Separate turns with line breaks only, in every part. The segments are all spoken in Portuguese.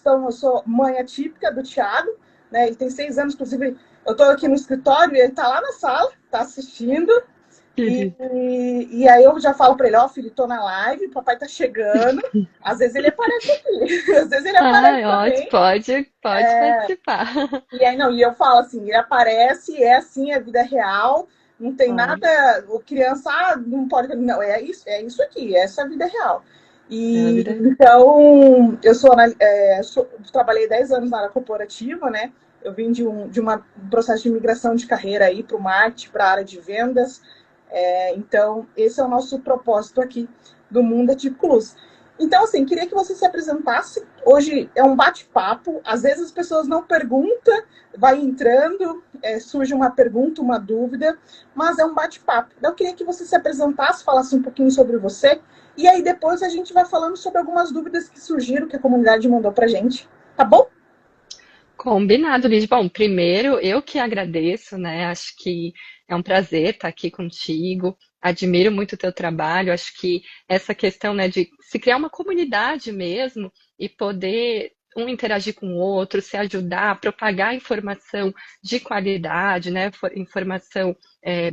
então eu sou mãe atípica do Thiago, né? Ele tem 6 anos, inclusive eu estou aqui no escritório e ele está lá na sala, está assistindo. E aí eu já falo para ele, ó, filho, tô na live, o papai tá chegando. Às vezes ele aparece aqui, às vezes ele aparece
Ótimo,
também.
pode participar.
E aí não, e eu falo assim, ele aparece, é assim a vida real, não tem
Ai,
nada, o criança não pode, não, é isso aqui, essa é a vida real.
é a
E
vida.
então eu trabalhei 10 anos na área corporativa, né? Eu vim de um processo de migração de carreira aí para o marketing, para a área de vendas. Então, esse é o nosso propósito aqui do Mundo Atípico Luz. Então, assim, queria que você se apresentasse. Hoje é um bate-papo. Às vezes as pessoas não perguntam, vai entrando, surge uma pergunta, uma dúvida, mas é um bate-papo. Eu queria que você se apresentasse, falasse um pouquinho sobre você, e aí depois a gente vai falando sobre algumas dúvidas que surgiram, que a comunidade mandou pra gente. Tá bom?
Combinado, Liz. Bom, primeiro, eu que agradeço, né? Acho que é um prazer estar aqui contigo. Admiro muito o teu trabalho. Acho que essa questão, né, de se criar uma comunidade mesmo e poder um interagir com o outro, se ajudar, propagar informação de qualidade, né? Informação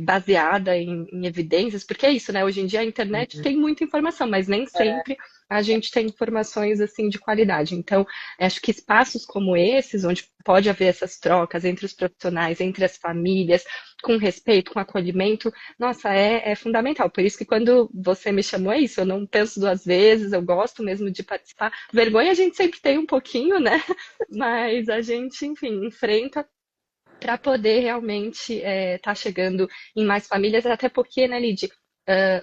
baseada em evidências, porque é isso, né? Hoje em dia a internet tem muita informação, mas nem sempre a gente tem informações assim de qualidade. Então, acho que espaços como esses, onde pode haver essas trocas entre os profissionais, entre as famílias, com respeito, com acolhimento, nossa, é fundamental. Por isso que quando você me chamou, é isso, eu não penso duas vezes, eu gosto mesmo de participar. Vergonha a gente sempre tem um pouquinho, né? Mas a gente, enfim, enfrenta para poder realmente estar chegando em mais famílias, até porque, né, Lid,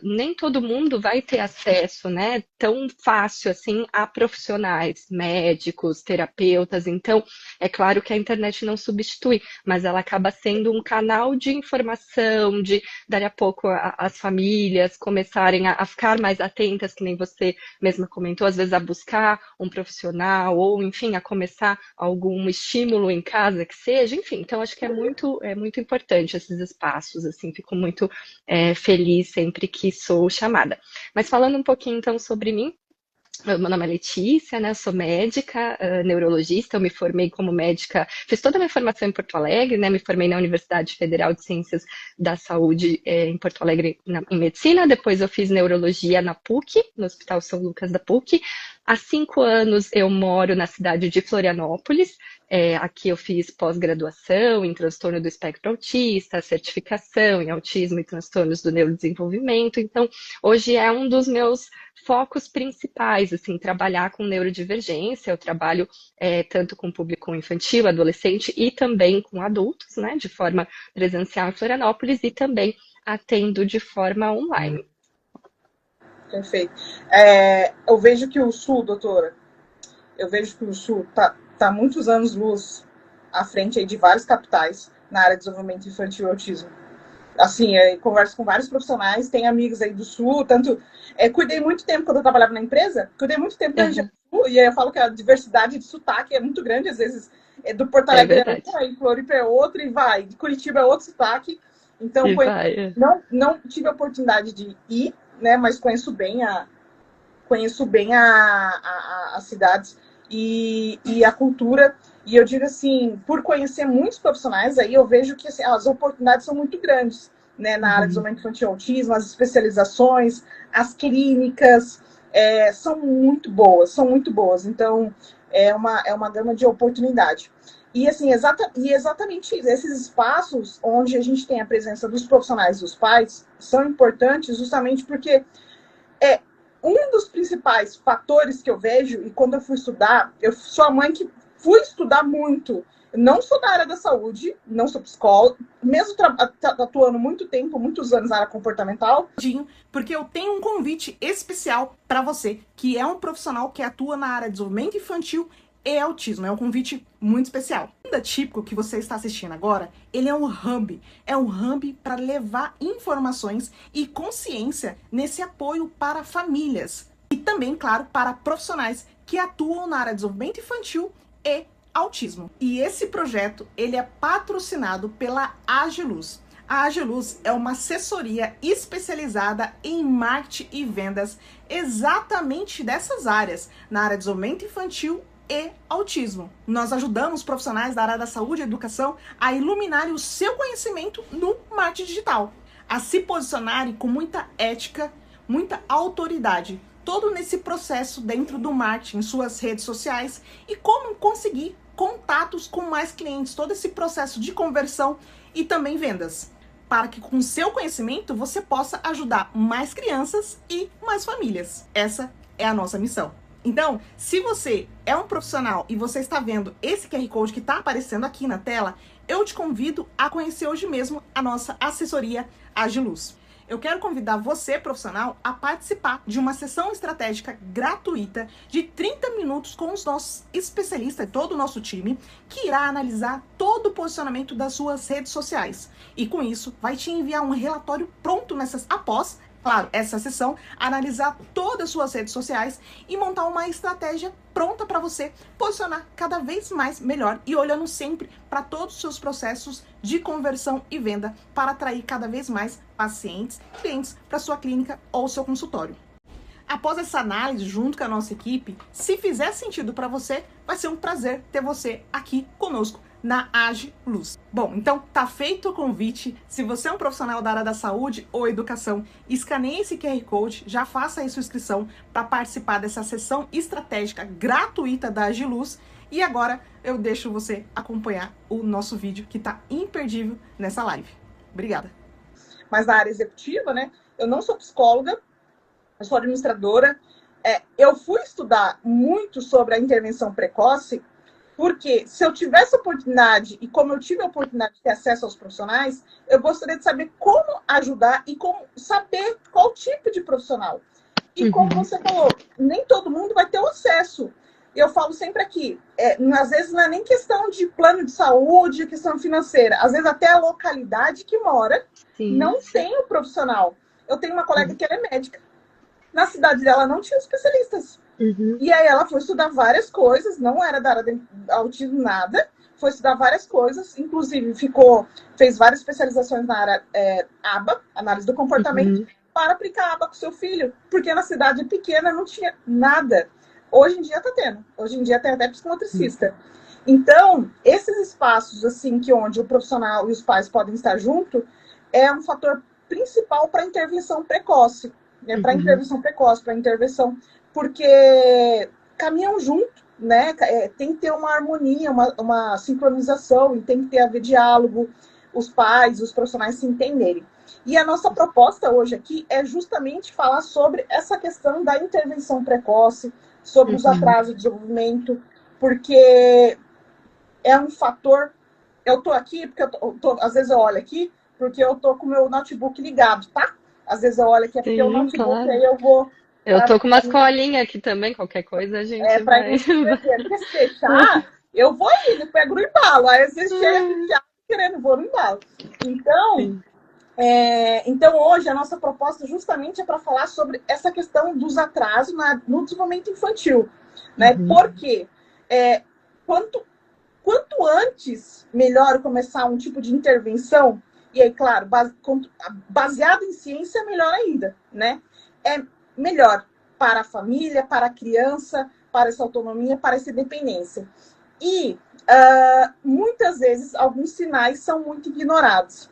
nem todo mundo vai ter acesso, né, tão fácil assim a profissionais, médicos, terapeutas. Então, é claro que a internet não substitui, mas ela acaba sendo um canal de informação, de daqui a pouco as famílias começarem a ficar mais atentas, que nem você mesma comentou, às vezes a buscar um profissional, ou enfim, a começar algum estímulo em casa que seja, enfim. Então, acho que é muito importante esses espaços, assim, fico muito feliz sempre que sou chamada. Mas falando um pouquinho então sobre mim, meu nome é Letícia, né? Eu sou médica, neurologista. Eu me formei como médica, fiz toda a minha formação em Porto Alegre, né? Me formei na Universidade Federal de Ciências da Saúde em Porto Alegre em medicina. Depois eu fiz neurologia na PUC, no Hospital São Lucas da PUC. Há 5 anos eu moro na cidade de Florianópolis. Aqui eu fiz pós-graduação em transtorno do espectro autista, certificação em autismo e transtornos do neurodesenvolvimento. Então, hoje é um dos meus focos principais, assim, trabalhar com neurodivergência. Eu trabalho tanto com público infantil, adolescente e também com adultos, né, de forma presencial em Florianópolis e também atendo de forma online.
Perfeito. Eu vejo que o Sul, doutora, eu vejo que o Sul tá muitos anos-luz à frente aí de várias capitais na área de desenvolvimento infantil e autismo. Assim, converso com vários profissionais, tem amigos aí do Sul, tanto... cuidei muito tempo, quando eu trabalhava na empresa, cuidei muito tempo da região
Uhum,
do Sul, e aí eu falo que a diversidade de sotaque é muito grande, às vezes do Porto
é
Alegre é
verdade.
um, aí Floripa é outro, e vai, de Curitiba é outro sotaque. Então,
E vai.
não tive a oportunidade de ir, né, mas conheço bem as cidades e a cultura. E eu digo assim, por conhecer muitos profissionais, aí eu vejo que assim, as oportunidades são muito grandes, né, na área de
Uhum.
desenvolvimento infantil e autismo, as especializações, as clínicas, são muito boas, são muito boas. Então, é uma gama de oportunidade. E, assim, exatamente esses espaços onde a gente tem a presença dos profissionais e dos pais são importantes justamente porque é um dos principais fatores que eu vejo, e quando eu fui estudar, eu sou a mãe que fui estudar muito. Eu não sou da área da saúde, não sou psicóloga, mesmo atuando muito tempo, muitos anos na área comportamental. Porque eu tenho um convite especial para você, que é um profissional que atua na área de desenvolvimento infantil e autismo. É um convite muito especial. O Mundo Atípico que você está assistindo agora, ele é um hub para levar informações e consciência nesse apoio para famílias e também, claro, para profissionais que atuam na área de desenvolvimento infantil e autismo. E esse projeto, ele é patrocinado pela Agiluz. A Agiluz é uma assessoria especializada em marketing e vendas exatamente dessas áreas, na área de desenvolvimento infantil e autismo. Nós ajudamos profissionais da área da saúde e educação a iluminarem o seu conhecimento no marketing digital, a se posicionarem com muita ética, muita autoridade, todo nesse processo dentro do marketing, suas redes sociais e como conseguir contatos com mais clientes, todo esse processo de conversão e também vendas, para que com seu conhecimento você possa ajudar mais crianças e mais famílias. Essa é a nossa missão. Então, se você é um profissional e você está vendo esse QR Code que está aparecendo aqui na tela, eu te convido a conhecer hoje mesmo a nossa assessoria Agiluz. Eu quero convidar você, profissional, a participar de uma sessão estratégica gratuita de 30 minutos com os nossos especialistas, todo o nosso time, que irá analisar todo o posicionamento das suas redes sociais. E com isso, vai te enviar um relatório pronto após, claro, essa sessão, analisar todas as suas redes sociais e montar uma estratégia pronta para você posicionar cada vez mais melhor e olhando sempre para todos os seus processos de conversão e venda para atrair cada vez mais pacientes, clientes para sua clínica ou seu consultório. Após essa análise junto com a nossa equipe, se fizer sentido para você, vai ser um prazer ter você aqui conosco na Agiluz. Bom, então tá feito o convite. Se você é um profissional da área da saúde ou educação, escaneie esse QR Code, já faça aí sua inscrição para participar dessa sessão estratégica gratuita da Agiluz. E agora eu deixo você acompanhar o nosso vídeo que tá imperdível nessa live. Obrigada. Mas na área executiva, né? Eu não sou psicóloga, eu sou administradora. Eu fui estudar muito sobre a intervenção precoce, porque se eu tivesse oportunidade, e como eu tive a oportunidade de ter acesso aos profissionais, eu gostaria de saber como ajudar e como saber qual tipo de profissional. E como você falou, nem todo mundo vai ter o acesso. Eu falo sempre aqui, às vezes não é nem questão de plano de saúde, questão financeira. Às vezes até a localidade que mora não tem o profissional. Eu tenho uma colega que ela é médica. Na cidade dela não tinha especialistas. E aí ela foi estudar várias coisas, não era da área de autismo, nada. Foi estudar várias coisas, inclusive fez várias especializações na área ABA, análise do comportamento, para aplicar ABA com seu filho, porque na cidade pequena não tinha nada. Hoje em dia está tendo. Hoje em dia tem até psicomotricista. Então, esses espaços assim que onde o profissional e os pais podem estar junto é um fator principal para a intervenção precoce. Para intervenção precoce, para intervenção, porque caminham junto, né? Tem que ter uma harmonia, uma sincronização, e tem que haver diálogo, os pais, os profissionais se entenderem. E a nossa proposta hoje aqui é justamente falar sobre essa questão da intervenção precoce, sobre os atrasos de desenvolvimento, porque é um fator. Eu tô aqui, porque às vezes eu olho aqui, porque eu tô com o meu notebook ligado, tá? Às vezes eu olho aqui, é porque o notebook, claro. Aí eu vou...
Eu tô com umas colinhas aqui também, qualquer coisa a gente
pra
vai...
Porque se fechar, eu vou indo, pego no embalo. Aí às vezes chega querendo, vou no embalo. Então, então hoje a nossa proposta justamente é para falar sobre essa questão dos atrasos no desenvolvimento infantil. Né? Porque quanto antes, melhor começar um tipo de intervenção. E aí, claro, baseado em ciência, melhor ainda, né? É melhor para a família, para a criança, para essa autonomia, para essa independência. E, muitas vezes, alguns sinais são muito ignorados.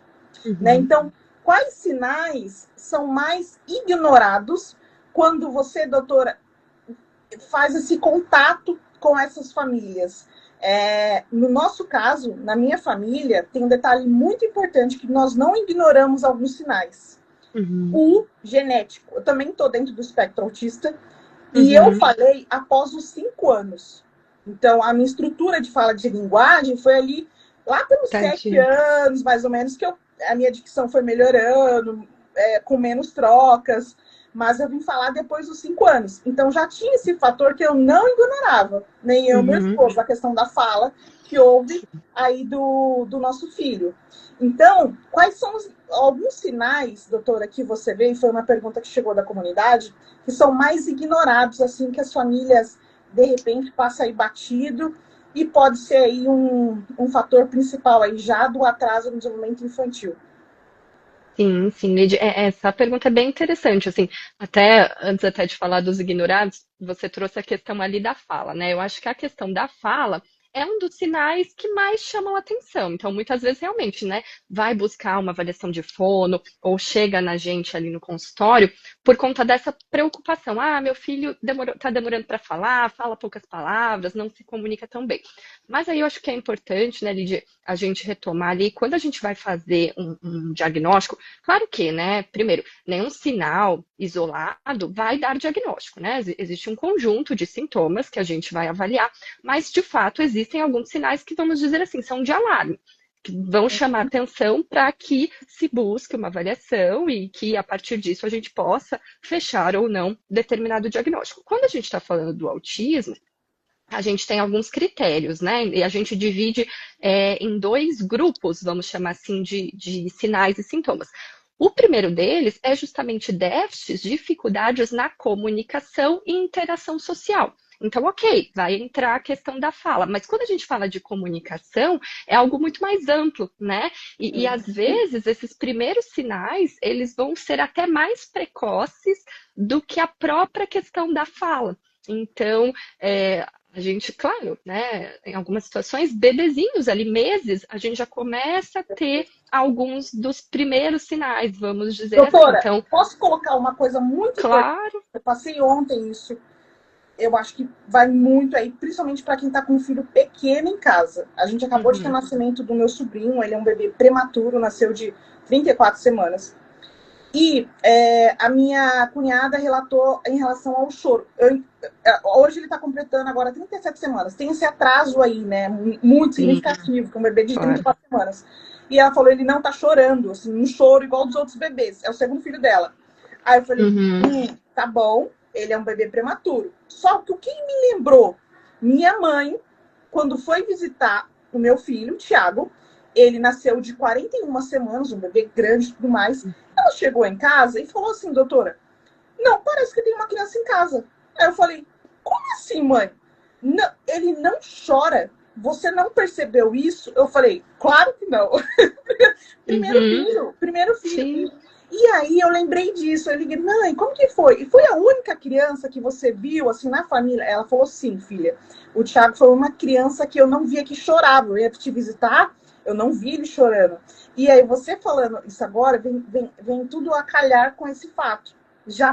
Né? Então, quais sinais são mais ignorados quando você, doutora, faz esse contato com essas famílias? No nosso caso, na minha família, tem um detalhe muito importante que nós não ignoramos alguns sinais. O genético. Eu também estou dentro do espectro autista e eu falei após os 5 anos. Então, a minha estrutura de fala de linguagem foi ali, lá pelos 7 anos, mais ou menos, que a minha dicção foi melhorando, com menos trocas. Mas eu vim falar depois dos 5 anos. Então, já tinha esse fator que eu não ignorava. Nem eu, meu esposo, a questão da fala que houve aí do nosso filho. Então, quais são alguns sinais, doutora, que você vê, e foi uma pergunta que chegou da comunidade, que são mais ignorados, assim, que as famílias, de repente, passam aí batido, e pode ser aí um fator principal aí já do atraso no desenvolvimento infantil?
Sim, sim, Lídia, essa pergunta é bem interessante, assim, até antes até de falar dos ignorados, você trouxe a questão ali da fala, né? Eu acho que a questão da fala é um dos sinais que mais chamam a atenção. Então, muitas vezes, realmente, né, vai buscar uma avaliação de fono ou chega na gente ali no consultório por conta dessa preocupação. Ah, meu filho tá demorando para falar, fala poucas palavras, não se comunica tão bem. Mas aí eu acho que é importante, né, Lídia, a gente retomar ali, quando a gente vai fazer um diagnóstico. Claro que, né, primeiro, nenhum sinal isolado vai dar diagnóstico, né? Existe um conjunto de sintomas que a gente vai avaliar, mas de fato existem alguns sinais que, vamos dizer assim, são de alarme, que vão chamar atenção para que se busque uma avaliação e que a partir disso a gente possa fechar ou não determinado diagnóstico. Quando a gente está falando do autismo, a gente tem alguns critérios, né? E a gente divide em dois grupos, vamos chamar assim, de sinais e sintomas. O primeiro deles é justamente déficits, dificuldades na comunicação e interação social. Então, ok, vai entrar a questão da fala, mas quando a gente fala de comunicação, é algo muito mais amplo, né? E às vezes esses primeiros sinais, eles vão ser até mais precoces do que a própria questão da fala. Então, a gente, claro, né, em algumas situações, bebezinhos ali, meses, a gente já começa a ter alguns dos primeiros sinais, vamos dizer assim.
Doutora,
Então,
posso colocar uma coisa muito importante?
claro,
Eu passei ontem isso. Eu acho que vai muito aí, principalmente para quem está com um filho pequeno em casa. A gente acabou de ter o
uhum,
nascimento do meu sobrinho, ele é um bebê prematuro, nasceu de 34 semanas. E a minha cunhada relatou em relação ao choro. Hoje ele está completando agora 37 semanas. Tem esse atraso aí, né? Muito
sim,
significativo, com um bebê de
claro.
34 semanas. E ela falou, ele não está chorando, assim, um choro igual dos outros bebês. É o segundo filho dela. Aí eu falei,
Uhum,
tá bom, ele é um bebê prematuro. Só que o que me lembrou? Minha mãe, quando foi visitar o meu filho, Thiago, ele nasceu de 41 semanas, um bebê grande e tudo mais. Ela chegou em casa e falou assim, doutora, não, parece que tem uma criança em casa. Aí eu falei, como assim, mãe? Não, ele não chora. Você não percebeu isso? Eu falei, claro que não.
uhum,
Primeiro filho.
sim.
E aí eu lembrei disso. Eu liguei, mãe, como que foi? E foi a única criança que você viu, assim, na família? Ela falou, sim, filha. O Thiago foi uma criança que eu não via que chorava. Eu ia te visitar, eu não vi ele chorando. E aí você falando isso agora, vem tudo a calhar com esse fato.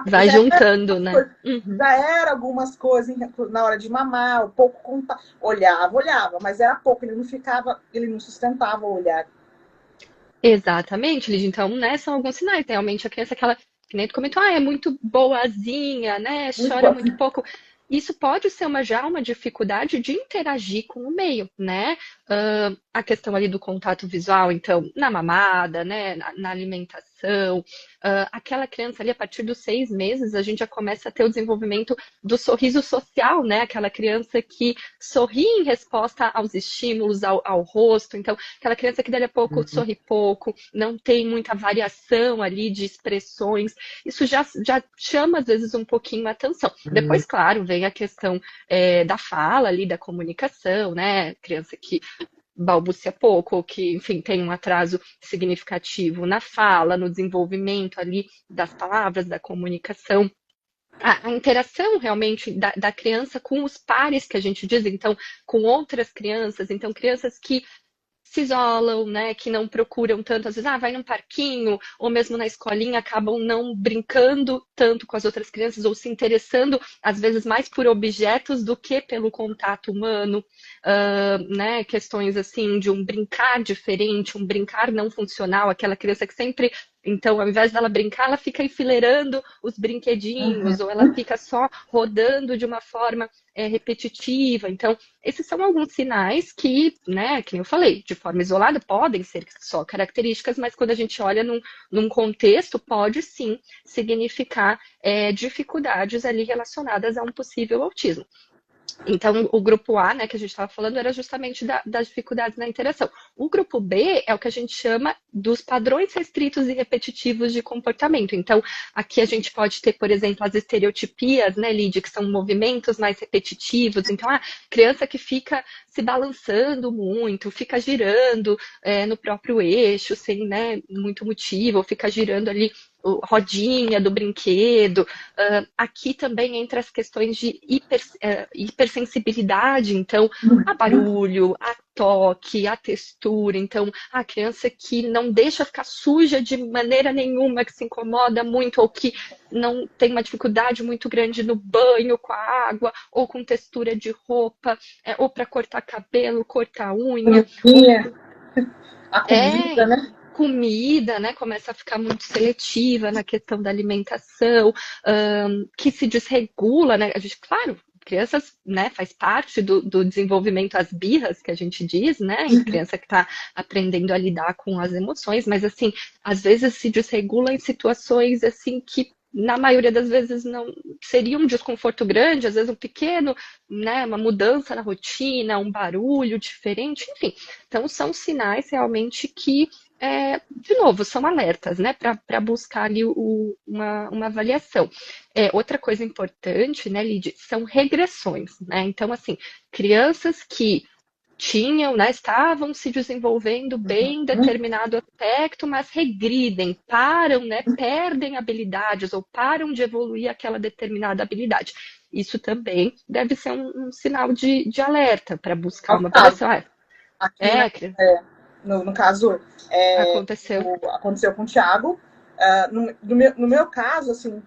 Vai juntando, né? Uhum.
Já era algumas coisas na hora de mamar, um pouco olhava, mas era pouco, ele não ficava, ele não sustentava o olhar.
Exatamente, Lígia. Então, né, são alguns sinais. Realmente a criança, aquela, que nem tu comentou, é muito boazinha, né?
Muito
Chora
bom.
muito pouco. Isso pode ser já uma dificuldade de interagir com o meio, né? A questão ali do contato visual, então, na mamada, né? Na alimentação. Aquela criança ali, a partir dos 6 meses, a gente já começa a ter o desenvolvimento do sorriso social, né? Aquela criança que sorri em resposta aos estímulos, ao rosto. Então, aquela criança que dali a pouco sorri pouco, não tem muita variação ali de expressões. Isso já chama, às vezes, um pouquinho a atenção. Depois, claro, vem a questão da fala ali, da comunicação, né? Criança que balbucia pouco, que, enfim, tem um atraso significativo na fala, no desenvolvimento ali das palavras, da comunicação. A interação realmente da criança com os pares que a gente diz, então, com outras crianças, então, crianças que se isolam, né, que não procuram tanto, às vezes, vai num parquinho, ou mesmo na escolinha, acabam não brincando tanto com as outras crianças, ou se interessando, às vezes, mais por objetos do que pelo contato humano, né, questões assim de um brincar diferente, um brincar não funcional, aquela criança que sempre, então, ao invés dela brincar, ela fica enfileirando os brinquedinhos, ou ela fica só rodando de uma forma repetitiva. Então, esses são alguns sinais que, né, que eu falei, de forma isolada, podem ser só características, mas quando a gente olha num contexto, pode sim significar dificuldades ali relacionadas a um possível autismo. Então, o grupo A, né, que a gente estava falando, era justamente das dificuldades na interação. O grupo B é o que a gente chama dos padrões restritos e repetitivos de comportamento. Então, aqui a gente pode ter, por exemplo, as estereotipias, né, Lídia, que são movimentos mais repetitivos. Então, a criança que fica se balançando muito, fica girando no próprio eixo, sem, né, muito motivo, fica girando ali rodinha do brinquedo. Aqui também entra as questões de hipersensibilidade, então, a barulho, a toque, a textura. Então, a criança que não deixa ficar suja de maneira nenhuma, que se incomoda muito, ou que não tem uma dificuldade muito grande no banho com a água, ou com textura de roupa, ou para cortar cabelo, cortar unha.
Frutinha, a comida,
É,
né?
comida, né? Começa a ficar muito seletiva na questão da alimentação, que se desregula, né? A gente, claro, crianças, né, faz parte do desenvolvimento as birras que a gente diz, né? Em criança que está aprendendo a lidar com as emoções, mas assim, às vezes se desregula em situações assim que na maioria das vezes não seria um desconforto grande, às vezes um pequeno, né, uma mudança na rotina, um barulho diferente, enfim. Então, são sinais realmente que, de novo, são alertas, né, para buscar ali uma avaliação. Outra coisa importante, né, Lid, são regressões, né? Então, assim, crianças que tinham, né, estavam se desenvolvendo bem em determinado aspecto, mas regridem, param, né, perdem habilidades ou param de evoluir aquela determinada habilidade. Isso também deve ser um sinal de alerta para buscar uma avaliação.
Aqui na,
É,
no caso,
aconteceu.
aconteceu com o Thiago. No meu caso, assim,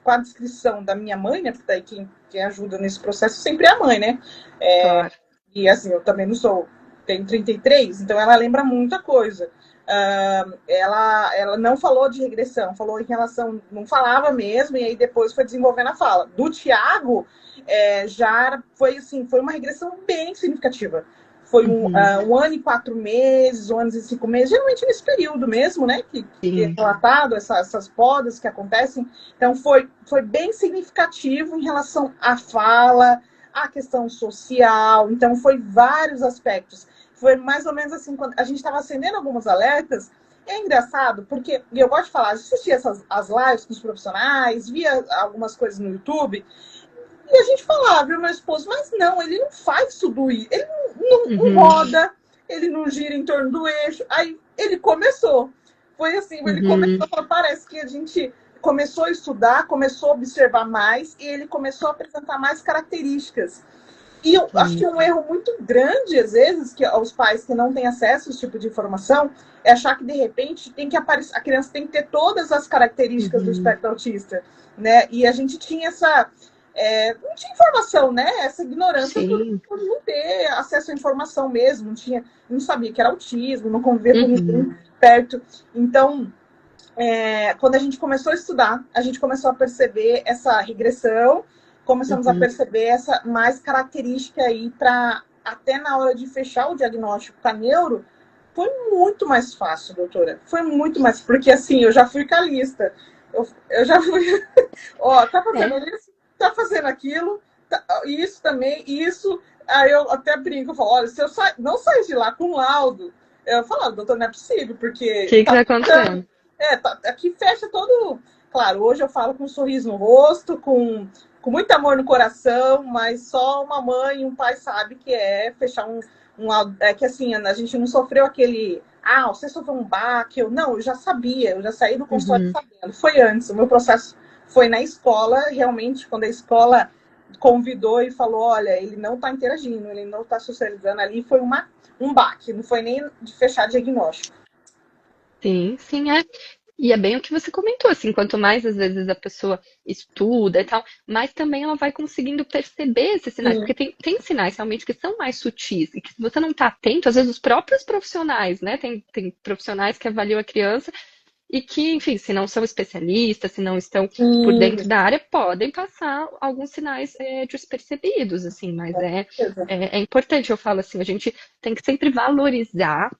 com a descrição da minha mãe, né? Porque daí quem ajuda nesse processo sempre é a mãe, né?
Claro.
E assim, eu também não sou, tenho 33, então ela lembra muita coisa. Ela não falou de regressão, falou em relação, não falava mesmo, e aí depois foi desenvolvendo a fala. Do Tiago, já foi assim, foi uma regressão bem significativa. Foi um ano e 4 meses, 1 ano e 5 meses, geralmente nesse período mesmo, né? Que é
Sim.
relatado, essas podas que acontecem. Então, foi bem significativo em relação à fala, à questão social. Então, foi vários aspectos. Foi mais ou menos assim, quando a gente estava acendendo alguns alertas. É engraçado, porque e eu gosto de falar, assistia as lives com os profissionais, via algumas coisas no YouTube, e a gente falava, viu, meu esposo, mas não, ele não faz tudo isso. Ele não roda, ele não gira em torno do eixo. Aí ele começou. Foi assim, ele começou, parece que a gente começou a estudar, começou a observar mais, e ele começou a apresentar mais características. E eu acho que um erro muito grande, às vezes, que os pais que não têm acesso a esse tipo de informação, é achar que, de repente, tem que aparecer, a criança tem que ter todas as características do espectro autista, né? E a gente tinha não tinha informação, né? Essa ignorância por não ter acesso à informação mesmo, não sabia que era autismo, não convivia com ninguém perto. Então, quando a gente começou a estudar, a gente começou a perceber essa regressão, começamos a perceber essa mais característica aí para até na hora de fechar o diagnóstico com a neuro, foi muito mais fácil, doutora. Foi muito mais, porque assim, eu já fui calista. Eu já fui, ó, tá fazendo isso, tá fazendo aquilo, isso também, isso. Aí eu até brinco, eu falo, olha, se eu não sair de lá com laudo, eu falo, doutor, não é possível, porque
O que tá acontecendo?
aqui fecha todo. Claro, hoje eu falo com um sorriso no rosto, com muito amor no coração, mas só uma mãe e um pai sabe que é fechar que assim, a gente não sofreu aquele. Você sofreu um baque. Não, eu já sabia, eu já saí do consultório sabendo. Foi antes, o meu processo foi na escola, realmente, quando a escola convidou e falou: olha, ele não está interagindo, ele não está socializando ali, foi um baque, não foi nem de fechar diagnóstico.
Sim, sim, é. E é bem o que você comentou, assim, quanto mais às vezes a pessoa estuda e tal, mais também ela vai conseguindo perceber esses sinais, porque tem sinais realmente que são mais sutis, e que se você não está atento, às vezes os próprios profissionais, né? Tem profissionais que avaliam a criança e que, enfim, se não são especialistas, se não estão por dentro da área, podem passar alguns sinais despercebidos, assim, mas é importante, eu falo assim, a gente tem que sempre valorizar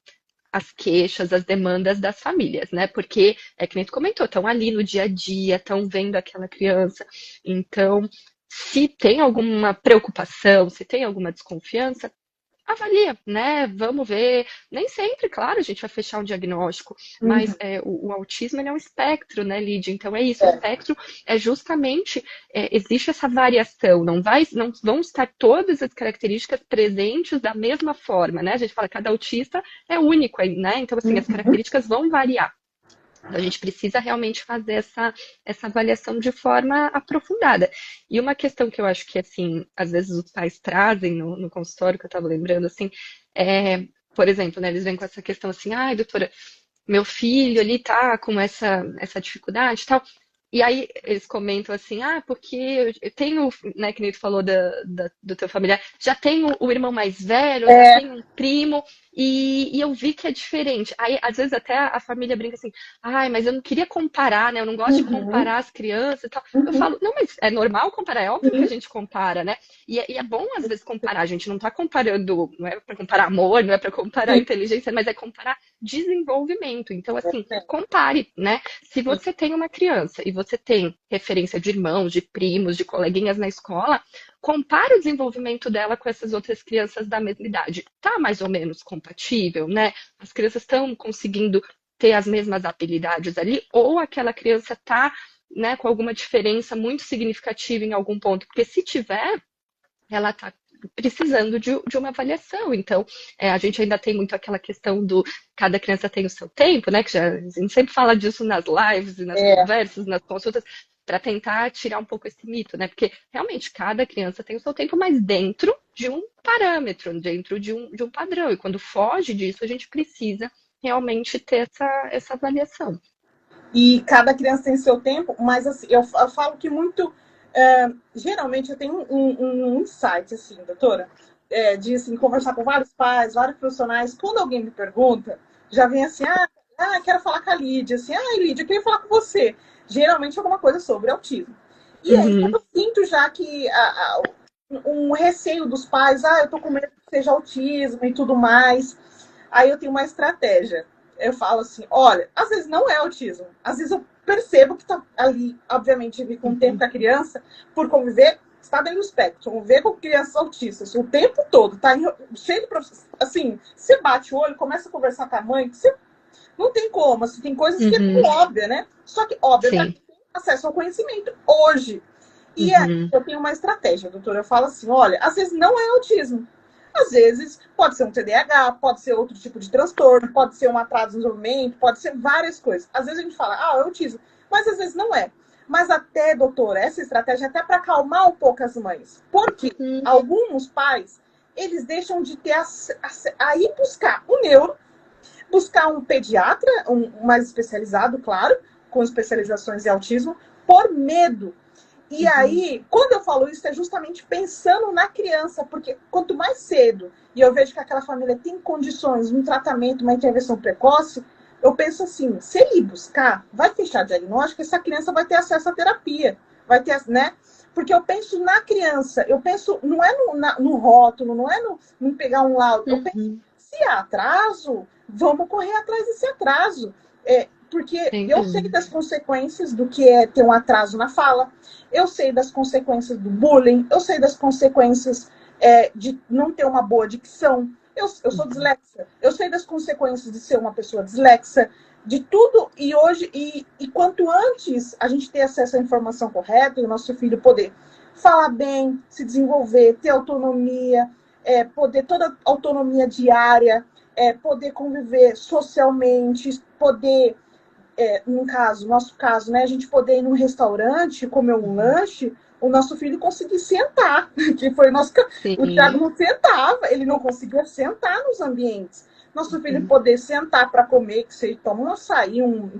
as queixas, as demandas das famílias, né? Porque, é que nem tu comentou, estão ali no dia a dia, estão vendo aquela criança. Então, se tem alguma preocupação, se tem alguma desconfiança, avalia, né? Vamos ver. Nem sempre, claro, a gente vai fechar um diagnóstico, mas
Uhum.
o autismo ele é um espectro, né, Lídia? Então é isso, o espectro é justamente, existe essa variação, não vão estar todas as características presentes da mesma forma, né? A gente fala que cada autista é único, né? Então, assim, as
Uhum.
características vão variar. Então, a gente precisa realmente fazer essa avaliação de forma aprofundada. E uma questão que eu acho que, assim, às vezes os pais trazem no consultório, que eu estava lembrando, assim, por exemplo, né, eles vêm com essa questão assim, ai, doutora, meu filho ali tá com essa dificuldade e tal. E aí eles comentam assim, porque eu tenho, né, que nem tu falou do teu familiar, já tenho o irmão mais velho, já
É,
tenho um primo, e eu vi que é diferente. Aí, às vezes, até a família brinca assim, ai, mas eu não queria comparar, né? Eu não gosto de
uhum,
comparar as crianças e tal. Eu
uhum,
falo, não, mas é normal comparar, é óbvio que a
sim,
gente compara, né? E é bom, às vezes, comparar. A gente não tá comparando, não é para comparar amor, não é para comparar
sim,
inteligência, mas é comparar desenvolvimento. Então, assim,
é,
compare, né? Se
sim.
você tem uma criança e você tem referência de irmãos, de primos, de coleguinhas na escola, compare o desenvolvimento dela com essas outras crianças da mesma idade. Tá mais ou menos compatível, né? As crianças estão conseguindo ter as mesmas habilidades ali, ou aquela criança tá, né, com alguma diferença muito significativa em algum ponto, porque se tiver, ela está precisando de uma avaliação. Então, a gente ainda tem muito aquela questão do cada criança tem o seu tempo, né? Que a gente sempre fala disso nas lives e nas
É,
conversas, nas consultas, para tentar tirar um pouco esse mito, né? Porque realmente cada criança tem o seu tempo, mas dentro de um parâmetro, dentro de um padrão. E quando foge disso, a gente precisa realmente ter essa avaliação.
e cada criança tem seu tempo, mas assim, eu falo que muito. Geralmente eu tenho um insight, assim, doutora, de assim, conversar com vários pais, vários profissionais. Quando alguém me pergunta, já vem assim, quero falar com a Lídia, assim, Lídia, eu queria falar com você. Geralmente é alguma coisa sobre autismo. E aí
Uhum,
eu sinto já que um receio dos pais, eu tô com medo que seja autismo e tudo mais. Aí eu tenho uma estratégia. Eu falo assim, olha, às vezes não é autismo. Às vezes eu percebo que está ali, obviamente, com o tempo
uhum,
com a criança, por conviver, está dentro do espectro, conviver com crianças autistas o tempo todo, tá cheio de processo. Assim, você bate o olho, começa a conversar com a mãe, você não tem como, assim, tem coisas que é
uhum,
óbvia, né? Só que, óbvio, é
sim.
tem acesso ao conhecimento hoje. E aí
Uhum,
eu tenho uma estratégia, doutora. Eu falo assim: olha, às vezes não é autismo. Às vezes pode ser um TDAH, pode ser outro tipo de transtorno, pode ser um atraso de desenvolvimento, pode ser várias coisas. Às vezes a gente fala, é autismo, mas às vezes não é. Mas até, doutora, essa estratégia é até para acalmar um pouco as mães. Porque
uhum,
alguns pais, eles deixam de ter a ir buscar um neuro, buscar um pediatra, um mais especializado, claro, com especializações em autismo, por medo. E
uhum.
aí, quando eu falo isso, é justamente pensando na criança, porque quanto mais cedo, e eu vejo que aquela família tem condições, um tratamento, uma intervenção precoce, eu penso assim, se ele buscar, vai fechar diagnóstico, essa criança vai ter acesso à terapia, vai ter, né? Porque eu penso na criança, eu penso, não é no rótulo, não é no pegar um laudo, eu penso,
Uhum,
se há atraso, vamos correr atrás desse atraso. Porque
sem
eu sei
dúvida.
das consequências do que é ter um atraso na fala, eu sei das consequências do bullying, eu sei das consequências de não ter uma boa dicção. Eu sou
Uhum,
dislexa, eu sei das consequências de ser uma pessoa dislexa, de tudo. E hoje, e quanto antes a gente ter acesso à informação correta e o nosso filho poder falar bem, se desenvolver, ter autonomia, poder toda autonomia diária, poder conviver socialmente, poder no nosso caso, né, a gente poder ir num restaurante, comer um
uhum.
lanche, o nosso filho conseguir sentar, que foi o Thiago
Sim,
não sentava, ele não conseguia sentar nos ambientes. Nosso filho
uhum,
poder sentar para comer, que seja toma um açaí,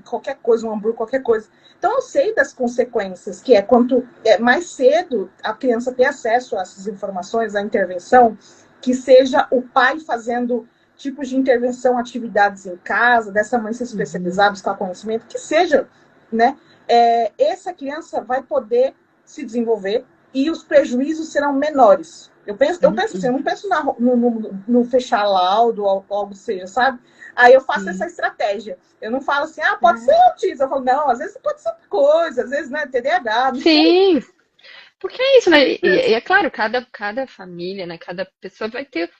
qualquer coisa, um hambúrguer, qualquer coisa. Então eu sei das consequências, que é quanto mais cedo a criança ter acesso a essas informações, à intervenção, que seja o pai fazendo tipos de intervenção, atividades em casa, dessa mãe se
uhum,
especializar, buscar conhecimento, que seja, né? Essa criança vai poder se desenvolver e os prejuízos serão menores. Eu penso assim, eu
uhum,
não penso no fechar laudo ou algo seja, sabe? Aí eu faço essa
sim.
estratégia. Eu não falo assim, pode ser
É.
autismo. Eu falo, não, às vezes pode ser outra coisa, às vezes, né, TDAH, não sei.
Sim, Porque é isso, né? E é claro, cada família, né? Cada pessoa vai ter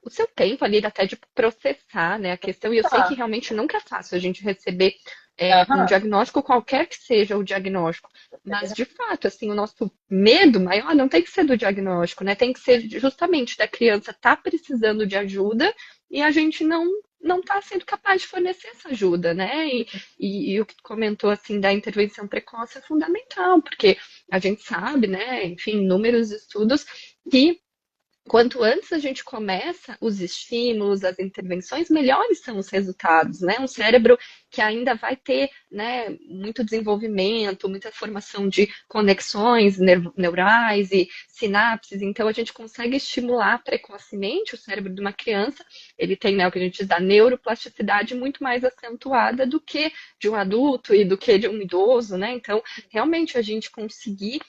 o seu tempo ali até de processar, né, a questão. E eu sei que
Tá.
realmente nunca é fácil a gente receber um
Aham.
diagnóstico, qualquer que seja o diagnóstico. Mas, de fato, assim, o nosso medo maior não tem que ser do diagnóstico, né? Tem que ser justamente da criança estar precisando de ajuda e a gente não está sendo capaz de fornecer essa ajuda, né? E o que tu comentou, assim, da intervenção precoce é fundamental, porque a gente sabe, né, enfim, inúmeros estudos que quanto antes a gente começa os estímulos, as intervenções, melhores são os resultados, né? Um cérebro que ainda vai ter, né, muito desenvolvimento, muita formação de conexões neurais e sinapses, então a gente consegue estimular precocemente o cérebro de uma criança, ele tem, né, o que a gente diz da neuroplasticidade muito mais acentuada do que de um adulto e do que de um idoso, né? Então, realmente a gente conseguir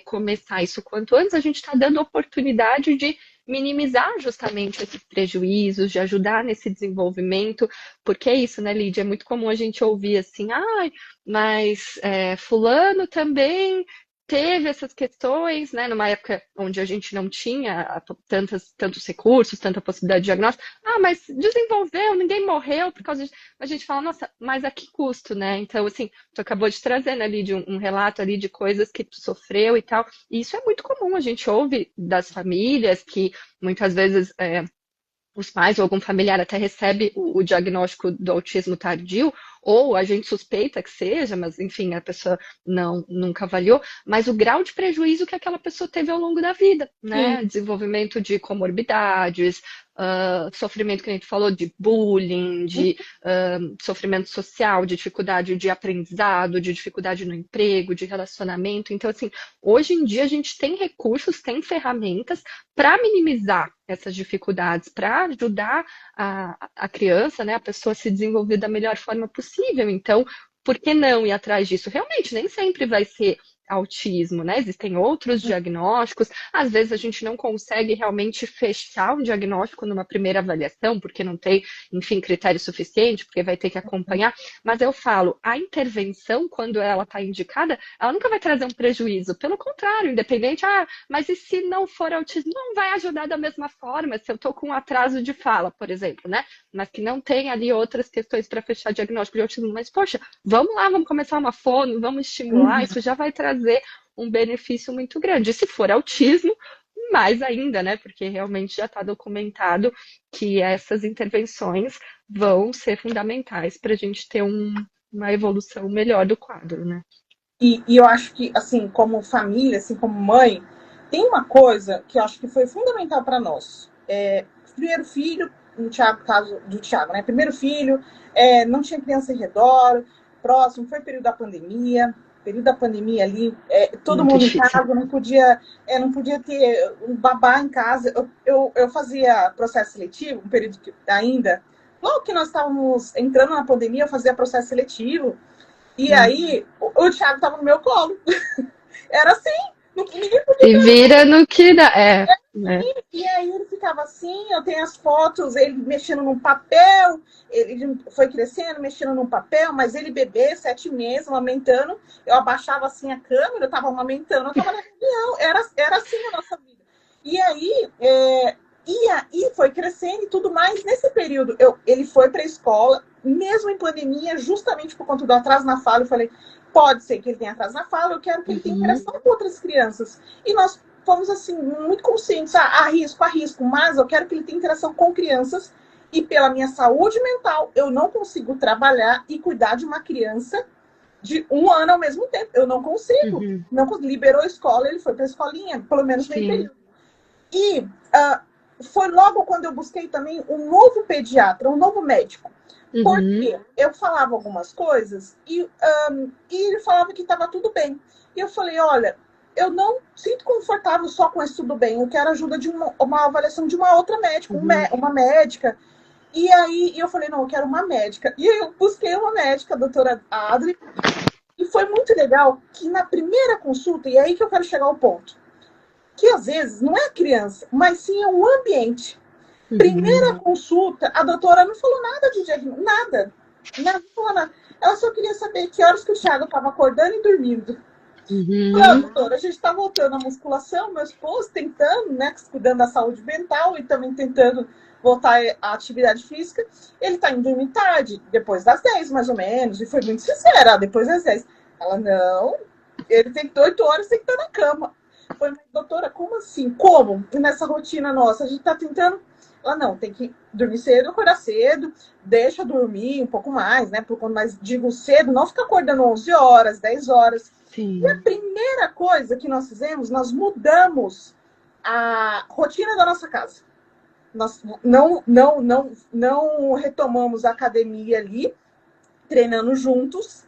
começar isso quanto antes, a gente está dando oportunidade de minimizar justamente esses prejuízos, de ajudar nesse desenvolvimento, porque é isso, né, Lídia? É muito comum a gente ouvir assim, mas fulano também teve essas questões, né, numa época onde a gente não tinha tantos recursos, tanta possibilidade de diagnóstico. Mas desenvolveu, ninguém morreu por causa disso. A gente fala, nossa, mas a que custo, né? Então, assim, tu acabou de trazer, né, Lídia, um relato ali de coisas que tu sofreu e tal. E isso é muito comum, a gente ouve das famílias que muitas vezes os pais ou algum familiar até recebe o diagnóstico do autismo tardio, ou a gente suspeita que seja, mas enfim, a pessoa nunca avaliou, mas o grau de prejuízo que aquela pessoa teve ao longo da vida,
Sim.
né? Desenvolvimento de comorbidades, sofrimento que a gente falou de bullying, de sofrimento social, de dificuldade de aprendizado, de dificuldade no emprego, de relacionamento. Então, assim, hoje em dia a gente tem recursos, tem ferramentas para minimizar essas dificuldades, para ajudar a criança, né, a pessoa a se desenvolver da melhor forma possível. Então, por que não ir atrás disso? Realmente, nem sempre vai ser autismo, né? Existem outros diagnósticos. Às vezes a gente não consegue realmente fechar um diagnóstico numa primeira avaliação, porque não tem, enfim, critério suficiente, porque vai ter que acompanhar. Mas eu falo, a intervenção, quando ela está indicada, ela nunca vai trazer um prejuízo. Pelo contrário, independente, mas e se não for autismo? Não vai ajudar da mesma forma, se eu estou com um atraso de fala, por exemplo, né? Mas que não tem ali outras questões para fechar diagnóstico de autismo. Mas, poxa, vamos lá, vamos começar uma fono, vamos estimular, isso já vai trazer um benefício muito grande. E se for autismo, mais ainda, né? Porque realmente já está documentado que essas intervenções vão ser fundamentais para a gente ter uma evolução melhor do quadro, né?
E eu acho que, assim, como família, assim, como mãe, tem uma coisa que eu acho que foi fundamental para nós. Primeiro filho, no caso do Thiago, né? Primeiro filho, não tinha criança em redor, próximo, foi período da pandemia ali, todo
Muito
mundo em
difícil.
casa, não podia ter um babá em casa. Eu fazia processo seletivo, um período que ainda, logo que nós estávamos entrando na pandemia, eu fazia processo seletivo, e aí o Thiago estava no meu colo. Era assim, ninguém podia.
Se vira no que dá. Né?
E aí ele ficava assim, eu tenho as fotos, ele mexendo num papel, ele foi crescendo, mexendo num papel, mas ele bebê, 7 meses, amamentando, eu abaixava assim a câmera, eu tava amamentando, eu tava na reunião, era assim a nossa vida. E aí, e foi crescendo e tudo mais. Nesse período, ele foi para a escola, mesmo em pandemia, justamente por conta do atraso na fala, eu falei, pode ser que ele tenha atraso na fala, eu quero que ele tenha interação com outras crianças. E nós fomos assim, muito conscientes, arrisco, mas eu quero que ele tenha interação com crianças, e pela minha saúde mental, eu não consigo trabalhar e cuidar de uma criança de 1 ano ao mesmo tempo. Eu não consigo. Não liberou a escola, ele foi para a escolinha, pelo menos meio período. E foi logo quando eu busquei também um novo pediatra, um novo médico. Porque eu falava algumas coisas e ele falava que estava tudo bem. E eu falei, olha, eu não sinto confortável só com esse tudo bem. Eu quero ajuda de uma avaliação de uma outra médica, uma médica. E aí eu falei, não, eu quero uma médica. E eu busquei uma médica, a doutora Adri. E foi muito legal que na primeira consulta, e é aí que eu quero chegar ao ponto, que às vezes não é a criança, mas sim é o ambiente. Primeira consulta, a doutora não falou nada de diagnóstico, nada. Não falou nada. Ela só queria saber que horas que o Thiago estava acordando e dormindo. Ah,
Uhum.
doutora, a gente está voltando à musculação, meu esposo tentando, né, cuidando da saúde mental e também tentando voltar à atividade física. Ele está indo dormir tarde, depois das 10 mais ou menos, e foi muito sincera, depois das 10. Ela, não, ele tem que 8 horas, tem que estar na cama. Foi, mas, doutora, como assim? Como? E nessa rotina nossa, a gente está tentando. Ela, não, tem que dormir cedo, acordar cedo, deixa dormir um pouco mais, né? Mas digo cedo, não fica acordando 11 horas, 10 horas. E a
Sim.
primeira coisa que nós fizemos, nós mudamos a rotina da nossa casa. Nós não retomamos a academia ali, treinando juntos.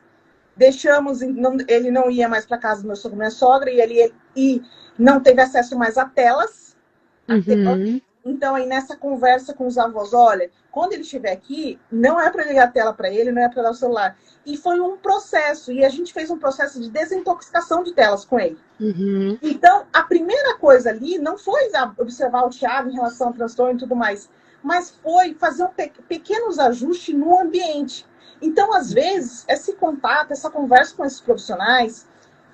Deixamos, ele não ia mais para casa do meu sogro e minha sogra, e não teve acesso mais a telas.
Uhum.
Então, aí nessa conversa com os avós, olha, quando ele estiver aqui, não é para ligar a tela para ele, não é para dar o celular. E foi um processo, e a gente fez um processo de desintoxicação de telas com ele.
Uhum.
Então, a primeira coisa ali não foi observar o Thiago em relação ao transtorno e tudo mais, mas foi fazer pequenos ajustes no ambiente. Então, às vezes, esse contato, essa conversa com esses profissionais,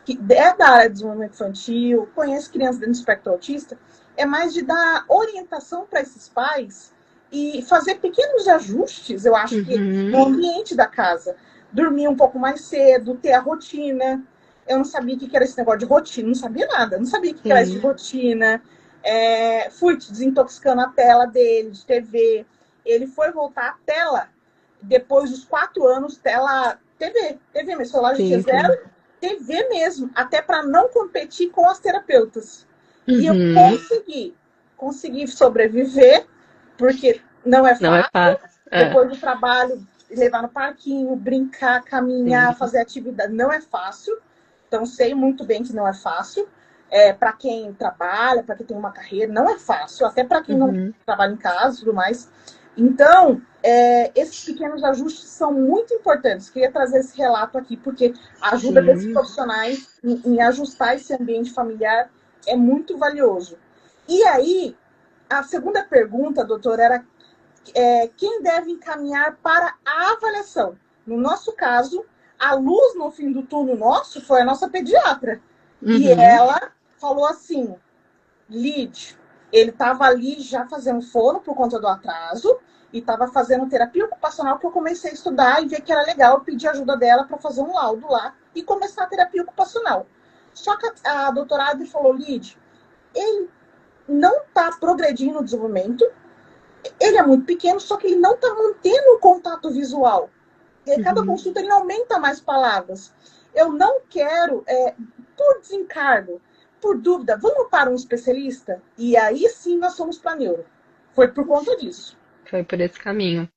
que é da área de desenvolvimento infantil, conhece crianças dentro do espectro autista, é mais de dar orientação para esses pais e fazer pequenos ajustes, eu acho que
Uhum.
no ambiente da casa. Dormir um pouco mais cedo, ter a rotina. Eu não sabia o que era esse negócio de rotina, não sabia nada, não sabia o que era isso de
Sim.
rotina. Fui desintoxicando a tela dele, de TV. Ele foi voltar à tela depois dos 4 anos, tela TV, meu celular já tinha
Sim, sim.
zero, TV mesmo, até para não competir com as terapeutas. E eu
Uhum.
consegui sobreviver, porque não é
Não é
fácil.
fácil. É,
Depois do trabalho, levar no parquinho, brincar, caminhar,
sim.
fazer atividade, não é fácil. Então, sei muito bem que não é fácil. Para quem trabalha, para quem tem uma carreira, não é fácil. Até para quem não
Uhum.
trabalha em casa e tudo mais. Então, esses pequenos ajustes são muito importantes. Queria trazer esse relato aqui, porque a ajuda desses
Sim.
profissionais em ajustar esse ambiente familiar é muito valioso. E aí, a segunda pergunta, doutora, era quem deve encaminhar para a avaliação. No nosso caso, a luz no fim do túnel nosso foi a nossa pediatra. E
Uhum.
ela falou assim, Lid, ele estava ali já fazendo fono por conta do atraso e estava fazendo terapia ocupacional, que eu comecei a estudar e ver que era legal. Eu pedi ajuda dela para fazer um laudo lá e começar a terapia ocupacional. Só que a doutora Adri falou, Lid, ele não está progredindo no desenvolvimento, ele é muito pequeno, só que ele não está mantendo o contato visual. E aí, cada
Uhum.
consulta ele aumenta mais palavras. Eu não quero, por desencargo, por dúvida, vamos para um especialista? E aí sim nós fomos para neuro. Foi por conta disso.
Foi por esse caminho.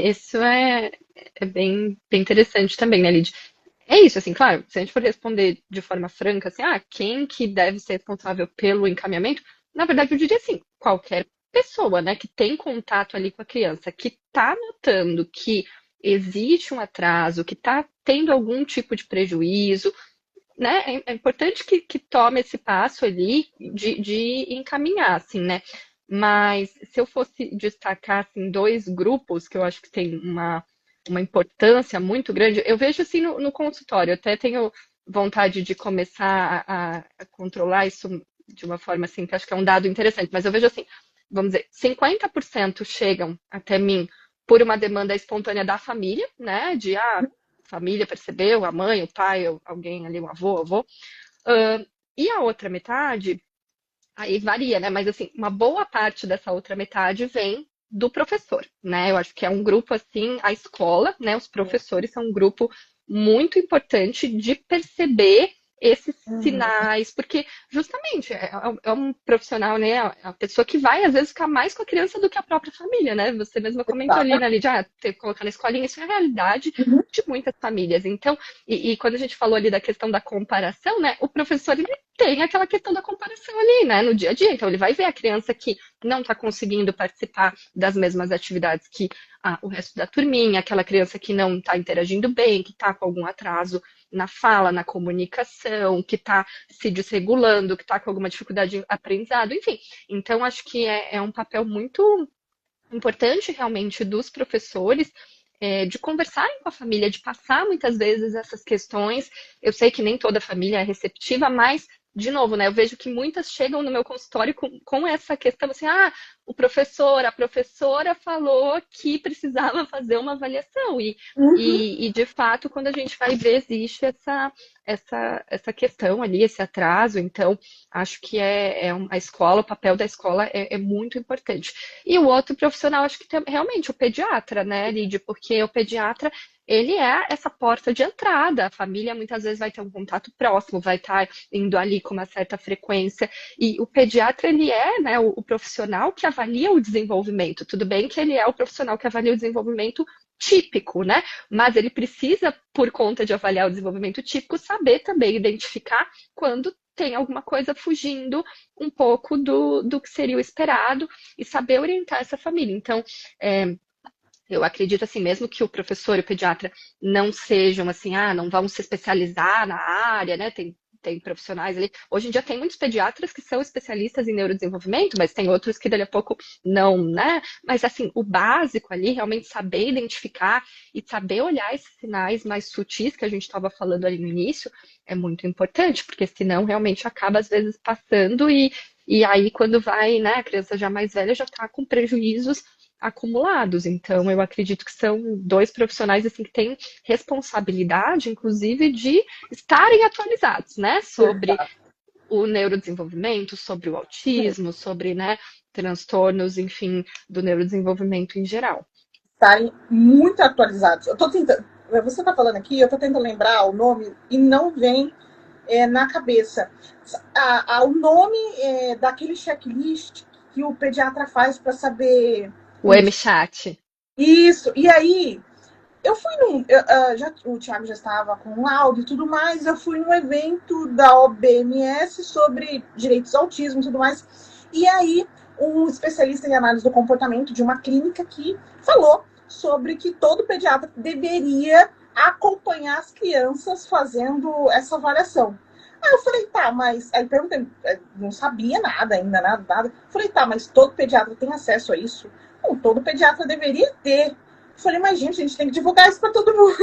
Isso é bem interessante também, né, Lid? É isso, assim, claro, se a gente for responder de forma franca, assim, quem que deve ser responsável pelo encaminhamento? Na verdade, eu diria assim, qualquer pessoa, né, que tem contato ali com a criança, que está notando que existe um atraso, que está tendo algum tipo de prejuízo, né, é importante que tome esse passo ali de encaminhar, assim, né? Mas se eu fosse destacar assim, dois grupos que eu acho que tem uma importância muito grande, eu vejo assim no consultório, eu até tenho vontade de começar a controlar isso de uma forma assim, que acho que é um dado interessante, mas eu vejo assim, vamos dizer, 50% chegam até mim por uma demanda espontânea da família, né? De família percebeu, a mãe, o pai, alguém ali, um avô. E a outra metade, aí varia, né? Mas assim, uma boa parte dessa outra metade vem do professor, né? Eu acho que é um grupo assim, a escola, né? Os professores são um grupo muito importante de perceber esses
Uhum.
sinais, porque justamente é um profissional, né? A pessoa que vai, às vezes, ficar mais com a criança do que a própria família, né? Você mesma comentou ali, né, Lídia, ter que colocar na escolinha, isso é a realidade
Uhum.
de muitas famílias. Então, e quando a gente falou ali da questão da comparação, né? O professor ele tem aquela questão da comparação ali, né, no dia a dia. Então, ele vai ver a criança que não está conseguindo participar das mesmas atividades que o resto da turminha, aquela criança que não está interagindo bem, que está com algum atraso na fala, na comunicação, que está se desregulando, que está com alguma dificuldade de aprendizado, enfim. Então, acho que é um papel muito importante realmente dos professores de conversarem com a família, de passar muitas vezes essas questões. Eu sei que nem toda família é receptiva, mas, de novo, né, eu vejo que muitas chegam no meu consultório com essa questão assim, o professor, a professora falou que precisava fazer uma avaliação.
Uhum.
E de fato, quando a gente vai ver, existe essa questão ali, esse atraso. Então, acho que a escola, o papel da escola é muito importante. E o outro profissional, acho que realmente o pediatra, né, Lídia? Porque o pediatra, ele é essa porta de entrada. A família muitas vezes vai ter um contato próximo, vai estar indo ali com uma certa frequência. E o pediatra, ele é, né, o profissional que avalia o desenvolvimento. Tudo bem que ele é o profissional que avalia o desenvolvimento típico, né? Mas ele precisa, por conta de avaliar o desenvolvimento típico, saber também identificar quando tem alguma coisa fugindo um pouco do que seria o esperado e saber orientar essa família. Então, eu acredito assim, mesmo que o professor e o pediatra não sejam assim, não vão se especializar na área, né? Tem profissionais ali. Hoje em dia tem muitos pediatras que são especialistas em neurodesenvolvimento, mas tem outros que dali a pouco não, né? Mas assim, o básico ali, realmente saber identificar e saber olhar esses sinais mais sutis que a gente estava falando ali no início, é muito importante, porque senão realmente acaba às vezes passando e aí quando vai, né, a criança já mais velha já está com prejuízos acumulados. Então, eu acredito que são dois profissionais assim que têm responsabilidade, inclusive, de estarem atualizados, né, sobre o neurodesenvolvimento, sobre o autismo, sobre, né, transtornos, enfim, do neurodesenvolvimento em geral.
Estarem muito atualizados. Eu tô tentando. Você está falando aqui, eu estou tentando lembrar o nome e não vem na cabeça. O nome daquele checklist que o pediatra faz para saber.
O MChat.
Isso. E aí, eu fui num. O Thiago já estava com um laudo e tudo mais. Eu fui num evento da OBMS sobre direitos ao autismo e tudo mais. E aí, um especialista em análise do comportamento de uma clínica que falou sobre que todo pediatra deveria acompanhar as crianças fazendo essa avaliação. Aí eu falei, tá, mas. Aí perguntei, não sabia nada ainda, nada. Falei, tá, mas todo pediatra tem acesso a isso? Não, todo pediatra deveria ter. Eu falei, mas gente, a gente tem que divulgar isso para todo mundo.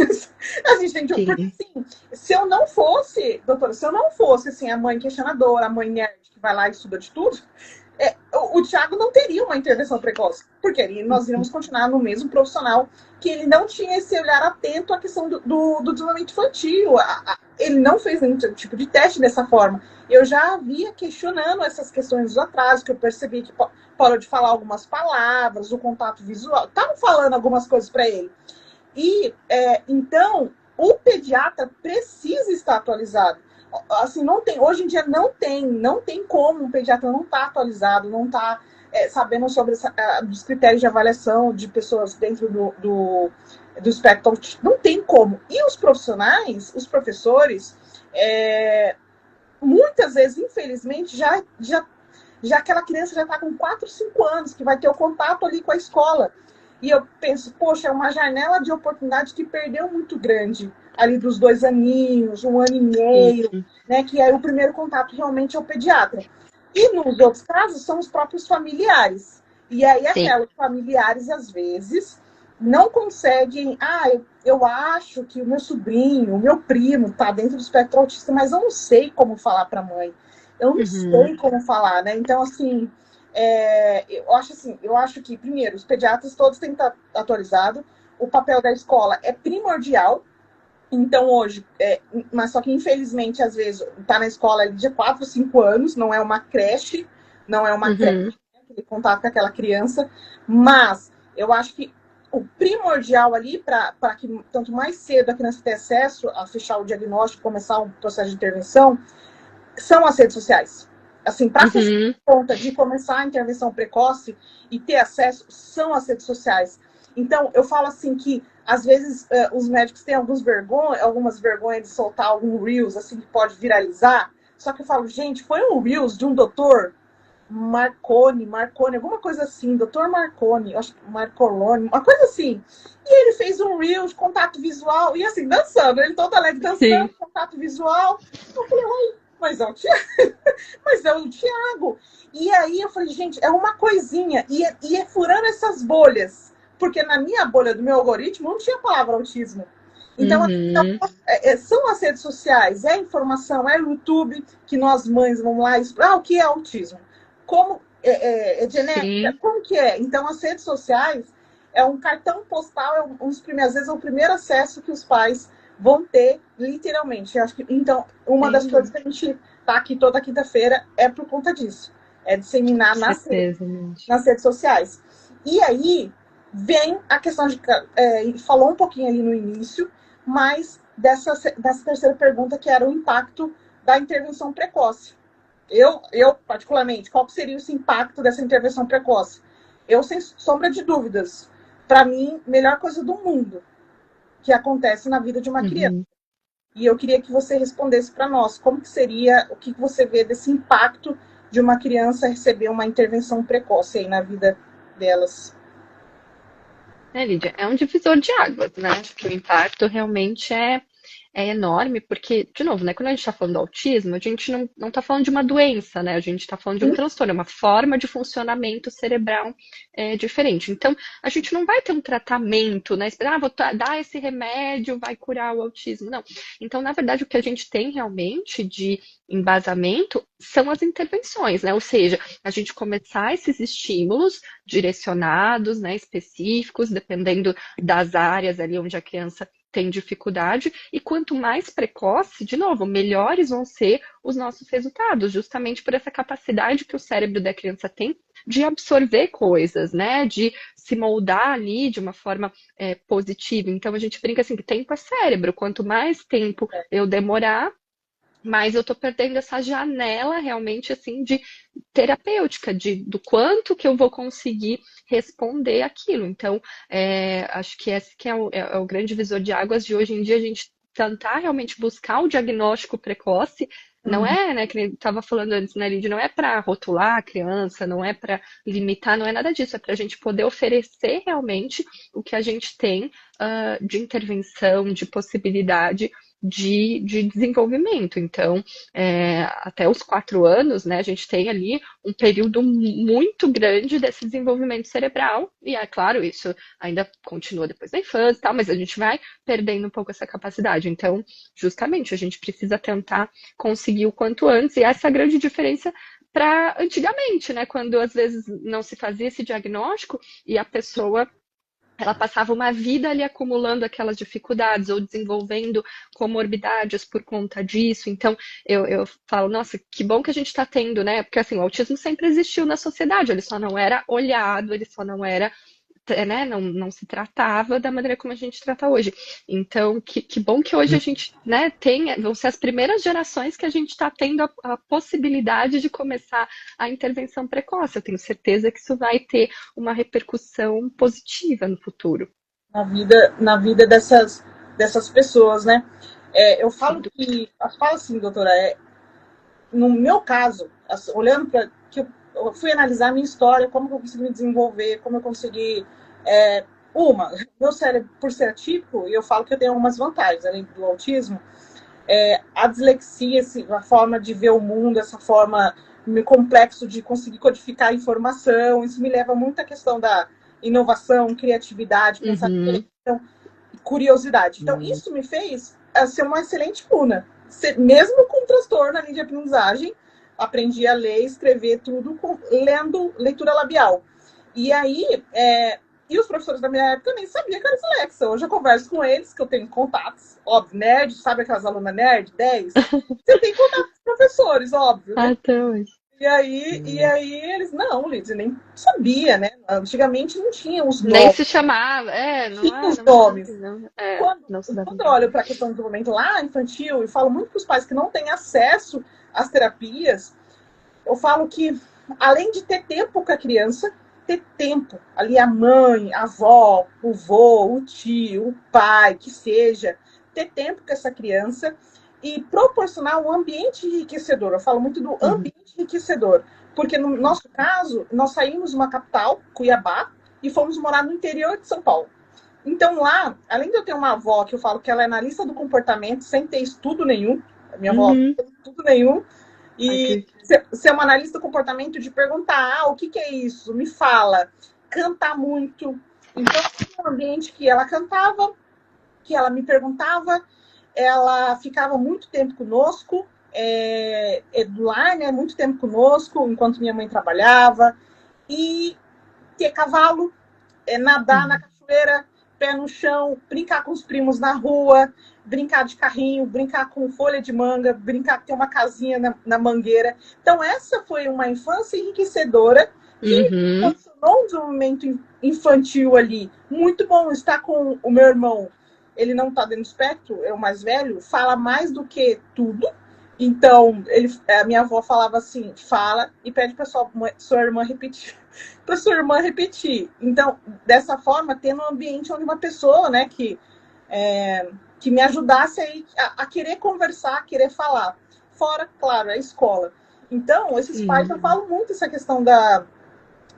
A gente tem que. Porque assim, se eu não fosse, doutora, se eu não fosse assim, a mãe questionadora, a mãe nerd que vai lá e estuda de tudo, o Thiago não teria uma intervenção precoce, porque nós iríamos continuar no mesmo profissional que ele não tinha esse olhar atento à questão do desenvolvimento infantil. Ele não fez nenhum tipo de teste dessa forma. Eu já havia questionando essas questões do atraso, que eu percebi que parou de falar algumas palavras, o contato visual, estavam falando algumas coisas para ele. E, então, o pediatra precisa estar atualizado. Assim, não tem, hoje em dia não tem como um pediatra não estar atualizado, não estar sabendo sobre os critérios de avaliação de pessoas dentro do espectro autista. Não tem como. E os profissionais, os professores, muitas vezes, infelizmente, já aquela criança já está com 4, 5 anos, que vai ter o contato ali com a escola. E eu penso, poxa, é uma janela de oportunidade que perdeu muito grande, ali dos 2 aninhos, 1 ano e meio, né? Que aí o primeiro contato realmente é o pediatra. E nos outros casos são os próprios familiares. E aí aquelas familiares, às vezes, não conseguem. Eu acho que o meu sobrinho, o meu primo está dentro do espectro autista, mas eu não sei como falar para a mãe. Eu não sei como falar, né? Então, assim, eu acho que, primeiro, os pediatras todos têm que estar atualizados. O papel da escola é primordial. Então, hoje, mas só que, infelizmente, às vezes, está na escola de 4, 5 anos, não é uma creche, aquele contato com aquela criança. Mas eu acho que o primordial ali, para que, tanto mais cedo a criança tenha acesso a fechar o diagnóstico, começar um processo de intervenção, são as redes sociais. Assim, para fechar a conta de começar a intervenção precoce e ter acesso, são as redes sociais. Então, eu falo assim que, às vezes, os médicos têm algumas vergonhas de soltar algum Reels, assim, que pode viralizar. Só que eu falo, gente, foi um Reels de um doutor Marconi, alguma coisa assim, doutor Marconi, acho que Marcolone, uma coisa assim. E ele fez um Reel de contato visual, e assim, dançando, ele todo alegre dançando, contato visual. Eu falei, mas é o Thiago. Mas é o Thiago. E aí eu falei, gente, é uma coisinha, e é furando essas bolhas. porque na minha bolha do meu algoritmo não tinha a palavra autismo. Então,
Uhum.
são as redes sociais, é a informação, é o YouTube, que nós mães vamos lá e o que é autismo? Como é genética?
Sim,
Como que é? Então, as redes sociais é um cartão postal, é um dos primeiros, às vezes é o primeiro acesso que os pais vão ter, literalmente. Eu acho que, então, uma das
sem
coisas
dúvida.
que a gente está aqui toda quinta-feira é por conta disso. É disseminar
Com certeza, Lid.
nas redes sociais. E aí vem a questão de. Falou um pouquinho ali no início, mas dessa terceira pergunta, que era o impacto da intervenção precoce. Particularmente, qual seria esse impacto dessa intervenção precoce? Eu, sem sombra de dúvidas, para mim, melhor coisa do mundo que acontece na vida de uma criança.
Uhum.
E eu queria que você respondesse para nós, como que seria, o que você vê desse impacto de uma criança receber uma intervenção precoce aí na vida delas.
É, Lídia, é um divisor de águas, né? Acho que o impacto realmente é enorme, porque, de novo, né, quando a gente está falando do autismo, a gente não está falando de uma doença, né? A gente está falando de um transtorno, é uma forma de funcionamento cerebral diferente. Então, a gente não vai ter um tratamento, né? Esperar, vou dar esse remédio, vai curar o autismo. Não. Então, na verdade, o que a gente tem realmente de embasamento são as intervenções, né? Ou seja, a gente começar esses estímulos direcionados, né, específicos, dependendo das áreas ali onde a criança tem dificuldade, e quanto mais precoce, de novo, melhores vão ser os nossos resultados, justamente por essa capacidade que o cérebro da criança tem de absorver coisas, né? De se moldar ali de uma forma positiva. Então a gente brinca assim que tempo é cérebro. Quanto mais tempo eu demorar, mas eu tô perdendo essa janela realmente assim de terapêutica, do quanto que eu vou conseguir responder aquilo. Então, acho que esse que é o grande divisor de águas de hoje em dia, a gente tentar realmente buscar o diagnóstico precoce. Não
Uhum.
é, né, que ele estava falando antes, né, Lid, não é para rotular a criança, não é para limitar, não é nada disso, é para a gente poder oferecer realmente o que a gente tem de intervenção, de possibilidade de desenvolvimento. Então, até os 4 anos, né, a gente tem ali um período muito grande desse desenvolvimento cerebral, e é claro, isso ainda continua depois da infância e tal, mas a gente vai perdendo um pouco essa capacidade. Então, justamente, a gente precisa tentar conseguir o quanto antes, e essa é a grande diferença para antigamente, né, quando às vezes não se fazia esse diagnóstico e a pessoa ela passava uma vida ali acumulando aquelas dificuldades ou desenvolvendo comorbidades por conta disso. Então, eu falo, nossa, que bom que a gente está tendo, né? Porque assim, o autismo sempre existiu na sociedade, ele só não era olhado, ele só não era, né? Não se tratava da maneira como a gente trata hoje. Então, que bom que hoje a gente, né, vão ser as primeiras gerações que a gente está tendo a possibilidade de começar a intervenção precoce. Eu tenho certeza que isso vai ter uma repercussão positiva no futuro.
Na vida dessas pessoas, né? Eu
Sem
falo
dúvida.
que, eu falo assim, doutora, no meu caso, olhando para que eu fui analisar a minha história, como que eu consegui me desenvolver, como eu consegui. É, meu cérebro, por ser atípico, e eu falo que eu tenho algumas vantagens, além do autismo, a dislexia, a forma de ver o mundo, essa forma complexo de conseguir codificar a informação, isso me leva muito à questão da inovação, criatividade, pensar diferente,
Uhum.
então, curiosidade. Então, isso me fez ser uma excelente aluna. Mesmo com transtorno ali de aprendizagem, aprendi a ler, escrever tudo lendo leitura labial. E aí, e os professores da minha época nem sabiam que era dislexa. Hoje eu converso com eles, que eu tenho contatos, óbvio, nerd, sabe aquelas alunas nerd, 10? Você tem contato com os professores, óbvio, né?
Até hoje.
E aí eles, não, Liz, nem sabia, né? Antigamente não tinha os
Nem
nomes,
se chamava,
tinha os
não sabe,
nomes.
não,
Quando,
não se dava
quando eu
nome.
olho para a questão do desenvolvimento lá infantil, e falo muito para os pais que não têm acesso às terapias, eu falo que, além de ter tempo com a criança, ter tempo ali, a mãe, a avó, o vô, o tio, o pai, que seja, ter tempo com essa criança e proporcionar um ambiente enriquecedor. Eu falo muito do
Uhum.
ambiente enriquecedor, porque no nosso caso, nós saímos de uma capital, Cuiabá, e fomos morar no interior de São Paulo. Então lá, além de eu ter uma avó que eu falo que ela é analista do comportamento, sem ter estudo nenhum, a minha avó não
Uhum.
tem estudo nenhum, e
Acredito.
ser uma analista do comportamento de perguntar, o que é isso? Me fala. Cantar muito. Então, era um ambiente que ela cantava, que ela me perguntava, ela ficava muito tempo conosco, do lar, né? Muito tempo conosco, enquanto minha mãe trabalhava. E ter cavalo, nadar na cachoeira, pé no chão, brincar com os primos na rua, brincar de carrinho, brincar com folha de manga, brincar ter uma casinha na mangueira. Então, essa foi uma infância enriquecedora que
Uhum.
proporcionou um desenvolvimento infantil ali. Muito bom estar com o meu irmão. Ele não está dentro do espectro, é o mais velho, fala mais do que tudo. Então, a minha avó falava assim: fala e pede para sua irmã repetir para sua irmã repetir. Então, dessa forma, tendo um ambiente onde uma pessoa, né, que me ajudasse a querer conversar, a querer falar. Fora, claro, a escola. Então, esses pais, eu falo muito essa questão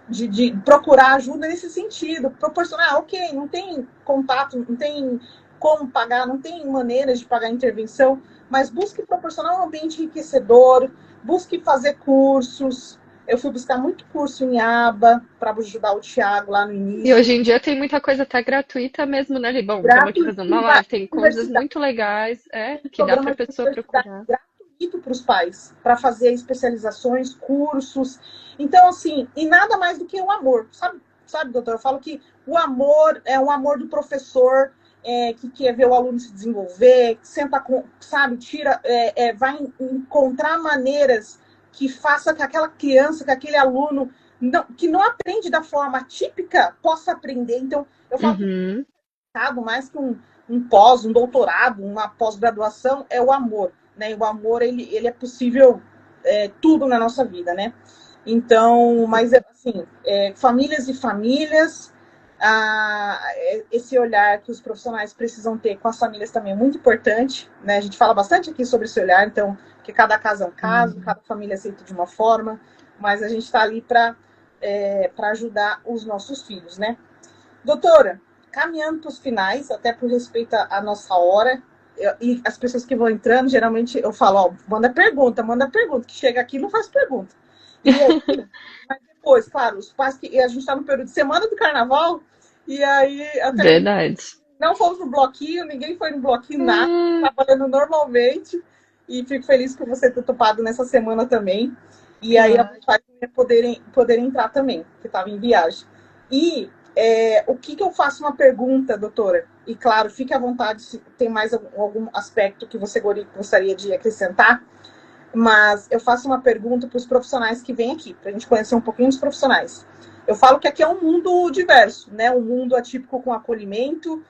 de procurar ajuda nesse sentido, proporcionar, ok, não tem contato, não tem como pagar, não tem maneiras de pagar intervenção, mas busque proporcionar um ambiente enriquecedor, busque fazer cursos. Eu fui buscar muito curso em aba para ajudar o Thiago lá no
E
início.
hoje em dia tem muita coisa até gratuita mesmo, né, Li? Bom, estamos aqui
Gratuito,
fazendo uma live, tem coisas
universidade,
muito legais, que dá para a
programa de
pessoa
universidade
procurar.
gratuito para os pais, para fazer especializações, cursos. Então, assim, e nada mais do que o amor, sabe, doutor? Eu falo que o amor é o amor do professor, que quer ver o aluno se desenvolver, que senta com, sabe, vai encontrar maneiras que faça que aquela criança, que aquele aluno que não aprende da forma típica, possa aprender. Então, eu falo que
Uhum.
mais que um pós, um doutorado, uma pós-graduação, é o amor, né? E o amor, ele é possível tudo na nossa vida, né? Então, mas assim, famílias e famílias, esse olhar que os profissionais precisam ter com as famílias também é muito importante, né? A gente fala bastante aqui sobre esse olhar, então, que cada caso é um caso, cada família aceita de uma forma, mas a gente está ali para ajudar os nossos filhos, né? Doutora, caminhando para os finais, até por respeito à nossa hora, e as pessoas que vão entrando, geralmente eu falo, ó, manda pergunta, que chega aqui e não faz pergunta. E aí, mas depois, claro, os pais que a gente está no período de semana do carnaval, e aí até
Verdade.
não fomos no bloquinho, ninguém foi no bloquinho, nada,
Hum,
trabalhando normalmente, e fico feliz por você ter topado nessa semana também. E aí
claro.
alguns pais poderem entrar também, que estava em viagem. E o que eu faço uma pergunta, doutora? E claro, fique à vontade se tem mais algum aspecto que você gostaria de acrescentar, mas eu faço uma pergunta para os profissionais que vêm aqui, para a gente conhecer um pouquinho dos profissionais. Eu falo que aqui é um mundo diverso, né? Um mundo atípico com acolhimento,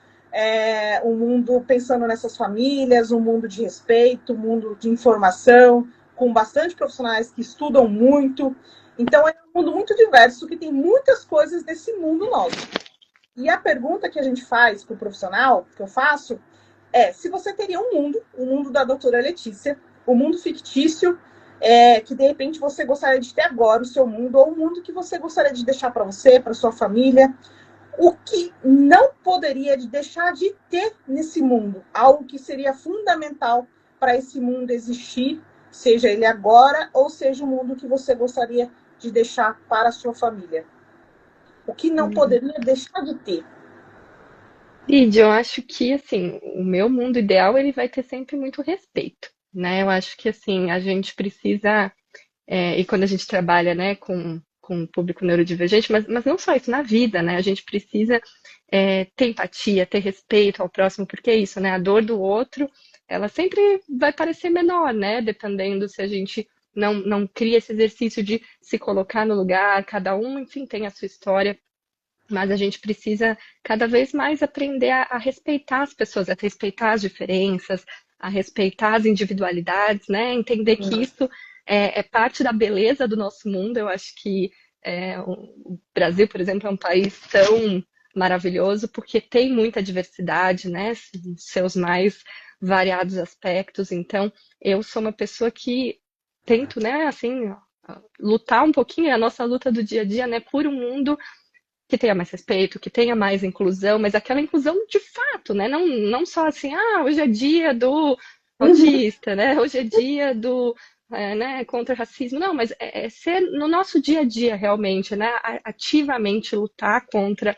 um mundo pensando nessas famílias, um mundo de respeito, um mundo de informação, com bastante profissionais que estudam muito. Então, é um mundo muito diverso, que tem muitas coisas desse mundo nosso. E a pergunta que a gente faz para o profissional, que eu faço, se você teria o mundo da doutora Letícia, o mundo fictício, que de repente você gostaria de ter agora, o seu mundo, ou o mundo que você gostaria de deixar para você, para sua família, o que não poderia deixar de ter nesse mundo, algo que seria fundamental para esse mundo existir, seja ele agora, ou seja o mundo que você gostaria de deixar para a sua família. O que não poderia deixar de ter.
Lídia, eu acho que, assim, o meu mundo ideal, ele vai ter sempre muito respeito, né? Eu acho que, assim, a gente precisa, e quando a gente trabalha, né, com o público neurodivergente, mas não só isso, na vida, né? A gente precisa ter empatia, ter respeito ao próximo, porque é isso, né? A dor do outro, ela sempre vai parecer menor, né? Dependendo se a gente não cria esse exercício de se colocar no lugar, cada um, enfim, tem a sua história, mas a gente precisa cada vez mais aprender a respeitar as pessoas, a respeitar as diferenças, a respeitar as individualidades, né? Entender que isso é parte da beleza do nosso mundo. Eu acho que o Brasil, por exemplo, é um país tão maravilhoso porque tem muita diversidade, né? Seus mais variados aspectos. Então, eu sou uma pessoa que tento, né, assim, lutar um pouquinho, é a nossa luta do dia a dia, né, por um mundo que tenha mais respeito, que tenha mais inclusão, mas aquela inclusão de fato, né? Não só assim, hoje é dia do
Uhum.
autista, né? Hoje é dia do, né, contra o racismo. Não, mas ser no nosso dia a dia realmente, né? Ativamente lutar contra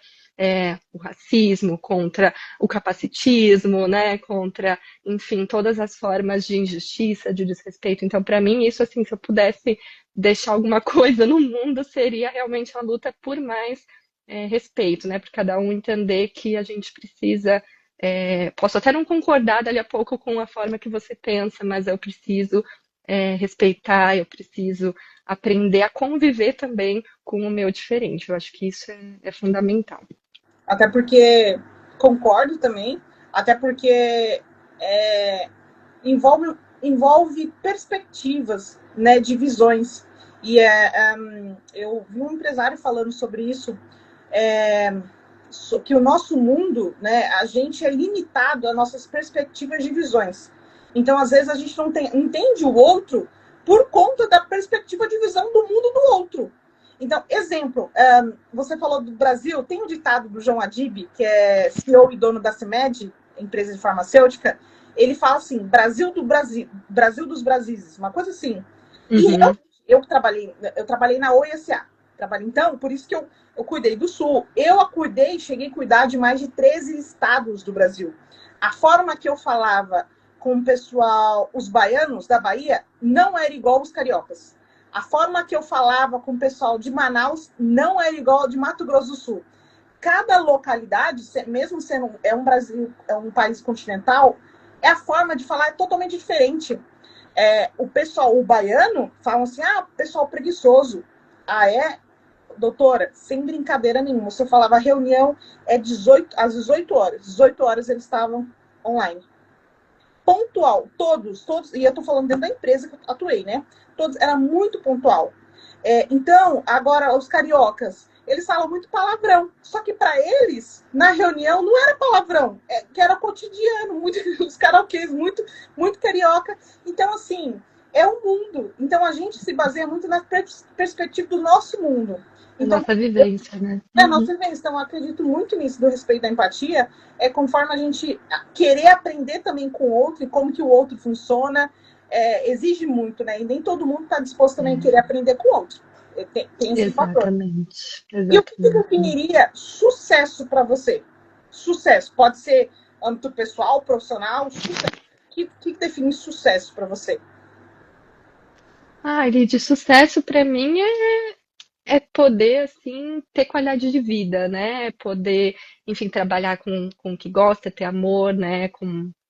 o racismo, contra o capacitismo, né, contra, enfim, todas as formas de injustiça, de desrespeito. Então, para mim, isso, assim, se eu pudesse deixar alguma coisa no mundo, seria realmente a luta por mais respeito, né, por cada um entender que a gente precisa. Posso até não concordar dali a pouco com a forma que você pensa, mas eu preciso respeitar, eu preciso aprender a conviver também com o meu diferente. Eu acho que isso é fundamental.
Até porque, concordo também, até porque é, envolve perspectivas, né, de visões. E eu vi um empresário falando sobre isso, que o nosso mundo, né, a gente é limitado a nossas perspectivas de visões. Então, às vezes, a gente não entende o outro por conta da perspectiva de visão do mundo do outro. Então, exemplo, você falou do Brasil, tem um ditado do João Adib, que é CEO e dono da CIMED, empresa de farmacêutica, ele fala assim, Brasil dos Brasis, uma coisa assim. Uhum. E eu trabalhei na Oi S.A. Então, por isso que eu cuidei do Sul. Cheguei a cuidar de mais de 13 estados do Brasil. A forma que eu falava com o pessoal, os baianos da Bahia, não era igual os cariocas. A forma que eu falava com o pessoal de Manaus não era igual ao de Mato Grosso do Sul. Cada localidade, mesmo sendo um país continental, a forma de falar é totalmente diferente. O baiano, falam assim, pessoal preguiçoso. Doutora, sem brincadeira nenhuma. Se eu falava reunião às 18 horas. 18 horas eles estavam online. Pontual, todos, e eu tô falando dentro da empresa que eu atuei, né? Todos, era muito pontual. Então, agora, os cariocas, eles falam muito palavrão. Só que para eles, na reunião, não era palavrão, que era cotidiano, os karaokês, muito, muito carioca. Então, assim, é um mundo. Então, a gente se baseia muito na perspectiva do nosso mundo. Então,
nossa vivência, né?
A nossa vivência. Então, eu acredito muito nisso, do respeito da empatia, conforme a gente querer aprender também com o outro e como que o outro funciona, exige muito, né? E nem todo mundo está disposto também a querer aprender com o outro. Tem esse fator.
Exatamente.
E o que definiria sucesso para você? Sucesso. Pode ser âmbito pessoal, profissional, sucesso. O que define sucesso para você?
De sucesso para mim é poder, assim, ter qualidade de vida, né? Poder, enfim, trabalhar com o que gosta, ter amor, né?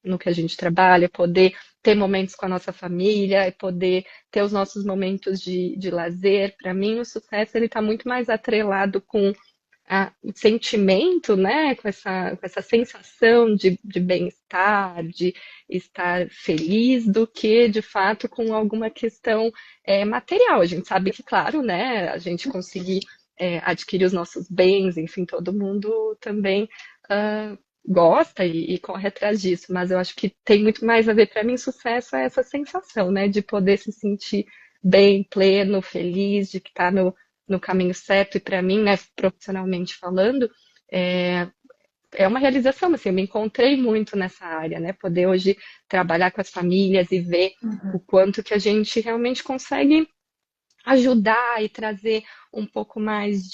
No que a gente trabalha, poder ter momentos com a nossa família, poder ter os nossos momentos de lazer. Para mim, o sucesso ele está muito mais atrelado com o sentimento, né, com essa sensação de bem-estar, de estar feliz, do que, de fato, com alguma questão material. A gente sabe que, claro, né, a gente conseguir adquirir os nossos bens, enfim, todo mundo também gosta e corre atrás disso, mas eu acho que tem muito mais a ver, para mim, sucesso é essa sensação, né, de poder se sentir bem, pleno, feliz, de que está no caminho certo, e para mim, né, profissionalmente falando, é uma realização, assim, eu me encontrei muito nessa área, né, poder hoje trabalhar com as famílias e ver o quanto que a gente realmente consegue ajudar e trazer um pouco mais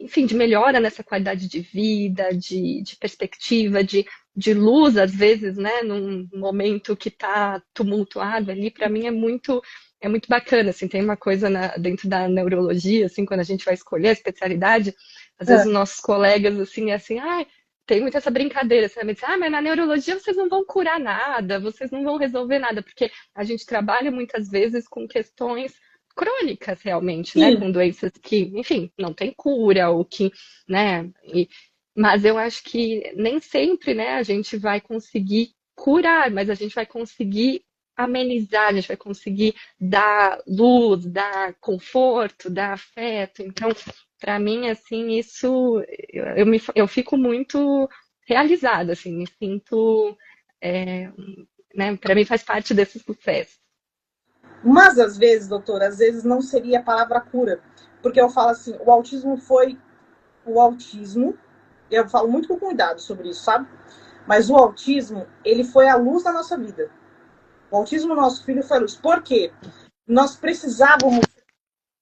enfim, de melhora nessa qualidade de vida, de perspectiva, de luz, às vezes, né, num momento que está tumultuado ali, para mim é muito bacana, assim, tem uma coisa dentro da neurologia, assim, quando a gente vai escolher a especialidade, às vezes os nossos colegas, assim, tem muito essa brincadeira, sabe? Mas na neurologia vocês não vão curar nada, vocês não vão resolver nada, porque a gente trabalha muitas vezes com questões crônicas, realmente, né? Com doenças que, enfim, não tem cura, ou que, né? Mas eu acho que nem sempre, né, a gente vai conseguir curar, mas a gente vai conseguir amenizar, a gente vai conseguir dar luz, dar conforto, dar afeto. Então, para mim, assim, isso eu fico muito realizada, assim, me sinto, né, para mim faz parte desse sucesso.
Mas às vezes, doutora, às vezes não seria a palavra cura, porque eu falo assim, o autismo, eu falo muito com cuidado sobre isso, sabe? Mas o autismo, ele foi a luz da nossa vida. O autismo do nosso filho foi a luz. Por quê? Nós precisávamos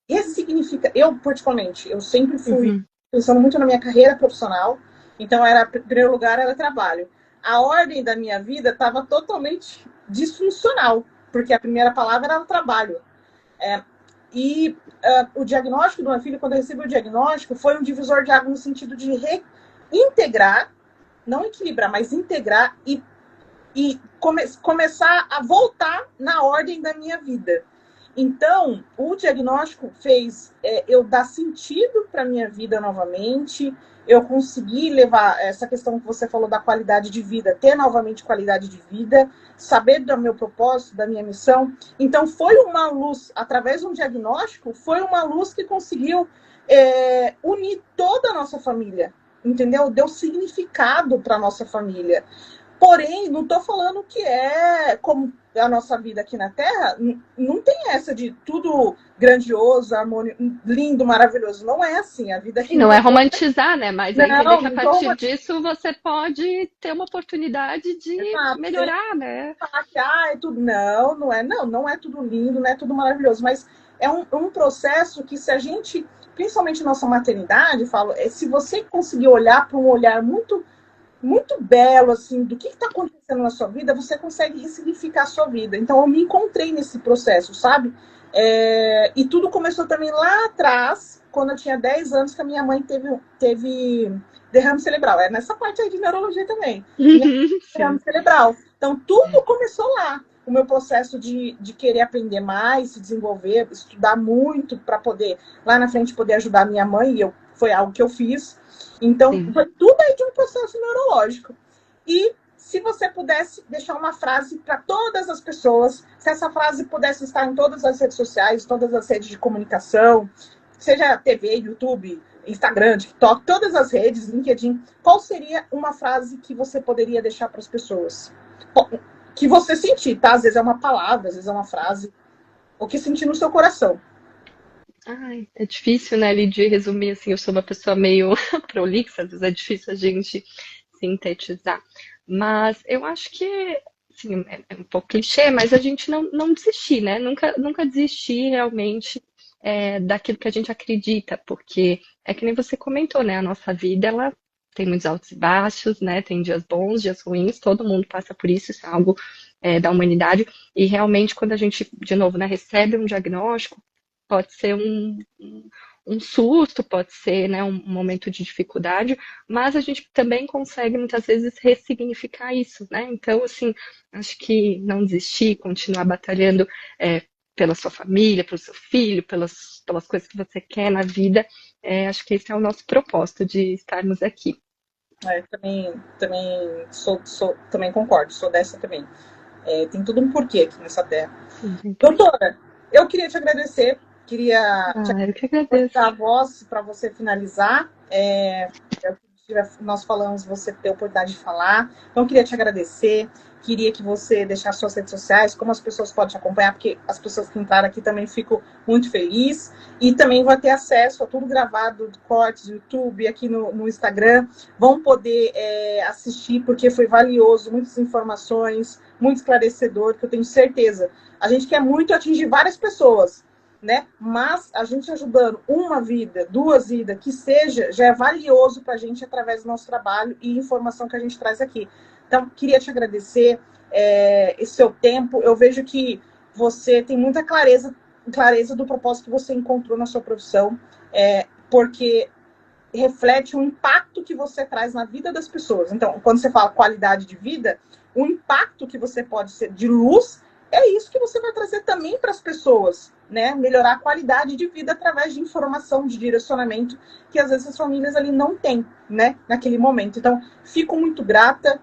ressignificar. Eu, particularmente, eu sempre fui pensando muito na minha carreira profissional, então era, em primeiro lugar, era trabalho. A ordem da minha vida estava totalmente disfuncional, porque a primeira palavra era trabalho. É, e o diagnóstico do meu filho, quando eu recebi o diagnóstico, foi um divisor de água no sentido de reintegrar, não equilibrar, mas integrar e começar a voltar na ordem da minha vida. Então, o diagnóstico fez eu dar sentido para a minha vida novamente, eu consegui levar essa questão que você falou da qualidade de vida, ter novamente qualidade de vida, saber do meu propósito, da minha missão. Então, foi uma luz, através de um diagnóstico, foi uma luz que conseguiu unir toda a nossa família, entendeu? Deu significado para a nossa família. Porém, não estou falando que é como a nossa vida aqui na Terra, não tem essa de tudo grandioso, harmônico, lindo, maravilhoso. Não é assim. A vida aqui
Sim, não é romantizar, né? Mas é entender que a
não
partir disso você pode ter uma oportunidade de
exato, sem
melhorar, né?
falar que é tudo. Não é tudo lindo, não é tudo maravilhoso, mas é um processo que se a gente, principalmente nossa maternidade, falo, se você conseguir olhar para um olhar muito belo, assim, do que está acontecendo na sua vida, você consegue ressignificar a sua vida. Então, eu me encontrei nesse processo, sabe? E tudo começou também lá atrás, quando eu tinha 10 anos, que a minha mãe teve derrame cerebral. É nessa parte aí de neurologia também. Derrame
Sim.
cerebral. Então, tudo começou lá. O meu processo de querer aprender mais, se desenvolver, estudar muito para poder, lá na frente, poder ajudar a minha mãe, e foi algo que eu fiz. Então,
Sim.
foi tudo aí de um processo neurológico. E se você pudesse deixar uma frase para todas as pessoas, se essa frase pudesse estar em todas as redes sociais, todas as redes de comunicação, seja TV, YouTube, Instagram, TikTok, todas as redes, LinkedIn, qual seria uma frase que você poderia deixar para as pessoas? Que você sentir, tá? Às vezes é uma palavra, às vezes é uma frase, o que sentir no seu coração.
Ai, é difícil, né, de resumir assim. Eu sou uma pessoa meio prolixa, às vezes é difícil a gente sintetizar. Mas eu acho que, assim, é um pouco clichê, mas a gente não desistir, né? Nunca desistir realmente daquilo que a gente acredita, porque é que nem você comentou, né? A nossa vida, ela tem muitos altos e baixos, né? Tem dias bons, dias ruins, todo mundo passa por isso é algo da humanidade. E realmente, quando a gente, de novo, né, recebe um diagnóstico, pode ser um susto, pode ser, né, um momento de dificuldade, mas a gente também consegue muitas vezes ressignificar isso, né? Então, assim, acho que não desistir, continuar batalhando pela sua família, pelo seu filho, pelas coisas que você quer na vida, acho que esse é o nosso propósito de estarmos aqui.
Também concordo, sou dessa também. Tem tudo um porquê aqui nessa terra.
Sim.
Doutora, eu queria te agradecer, queria te
Ah, eu que agradeço.
dar a voz para você finalizar. Nós falamos, você ter a oportunidade de falar. Então, eu queria te agradecer. Queria que você deixasse suas redes sociais, como as pessoas podem te acompanhar, porque as pessoas que entraram aqui também ficam muito felizes. E também vai ter acesso a tudo gravado, cortes do YouTube, aqui no Instagram. Vão poder assistir, porque foi valioso, muitas informações, muito esclarecedor, que eu tenho certeza. A gente quer muito atingir várias pessoas, né? Mas a gente ajudando uma vida, duas vidas, que seja, já é valioso para a gente através do nosso trabalho e informação que a gente traz aqui. Então, queria te agradecer esse seu tempo. Eu vejo que você tem muita clareza do propósito que você encontrou na sua profissão, porque reflete o impacto que você traz na vida das pessoas. Então, quando você fala qualidade de vida, o impacto que você pode ser de luz é isso que você vai trazer também para as pessoas, né? Melhorar a qualidade de vida através de informação, de direcionamento, que às vezes as famílias ali não têm, né? Naquele momento. Então, fico muito grata,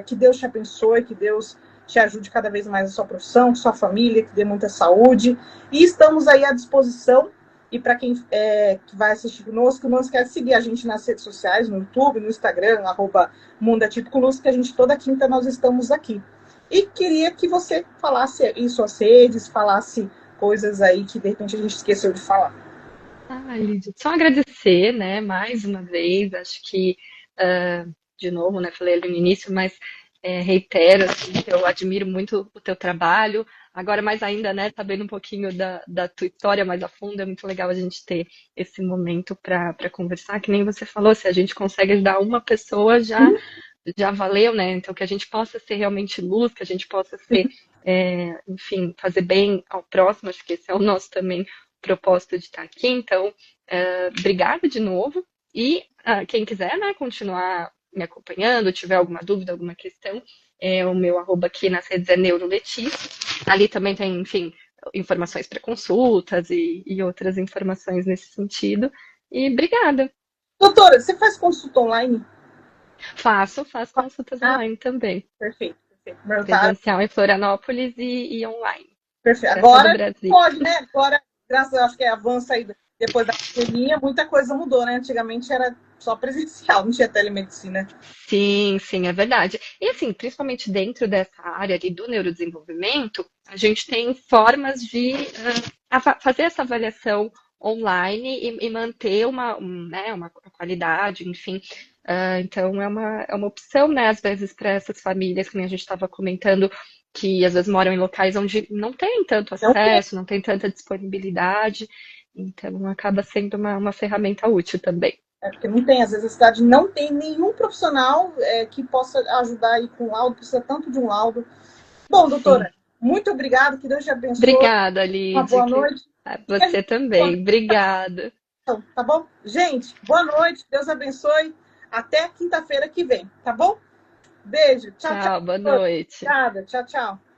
que Deus te abençoe, que Deus te ajude cada vez mais na sua profissão, sua família, que dê muita saúde. E estamos aí à disposição. E para quem que vai assistir conosco, não esquece de seguir a gente nas redes sociais, no YouTube, no Instagram, @MundoAtípicoLuz, que a gente toda quinta nós estamos aqui. E queria que você falasse em suas redes, falasse coisas aí que de repente a gente esqueceu de falar.
Ah, Lídia, só agradecer, né, mais uma vez, acho que, de novo, né, falei ali no início, mas reitero, assim, que eu admiro muito o teu trabalho, Agora, mais ainda, né, sabendo um pouquinho da tua história mais a fundo, é muito legal a gente ter esse momento para conversar, que nem você falou, se a gente consegue ajudar uma pessoa, já valeu, né? Então, que a gente possa ser realmente luz, que a gente possa ser, enfim, fazer bem ao próximo, acho que esse é o nosso também propósito de estar aqui. Então, obrigada de novo. E quem quiser, né, continuar me acompanhando, tiver alguma dúvida, alguma questão, o meu arroba aqui nas redes é Neuroletícia. Ali também tem, enfim, informações para consultas e outras informações nesse sentido. E obrigada.
Doutora, você faz consulta online?
Faço consultas
Ah,
online também.
perfeito, perfeito. Meu tá,
Presencial em Florianópolis e online.
perfeito.
Para todo o
Agora
Brasil.
pode, né? Agora, graças a Deus, acho que avança aí depois da pandemia, muita coisa mudou, né? Antigamente era só presencial, não tinha telemedicina.
Sim, sim, é verdade. E assim, principalmente dentro dessa área ali do neurodesenvolvimento, a gente tem formas de fazer essa avaliação online e manter né, uma qualidade, enfim. Então é uma opção, né, às vezes, para essas famílias, que nem a gente estava comentando, que às vezes moram em locais onde não tem tanto
Então,
acesso, não tem tanta disponibilidade. Então acaba sendo uma ferramenta útil também.
porque não tem, às vezes a cidade não tem nenhum profissional que possa ajudar aí com laudo, precisa tanto de um laudo. Bom,
Sim.
doutora, muito obrigada, que Deus te abençoe.
Obrigada,
Uma
Lid.
boa noite. E a
Você
gente se encontra,
também. Obrigada.
então, tá bom? Gente, boa noite, Deus abençoe. Até quinta-feira que vem, tá bom? Beijo, tchau, tchau.
Tchau, boa noite.
Obrigada, tchau, tchau.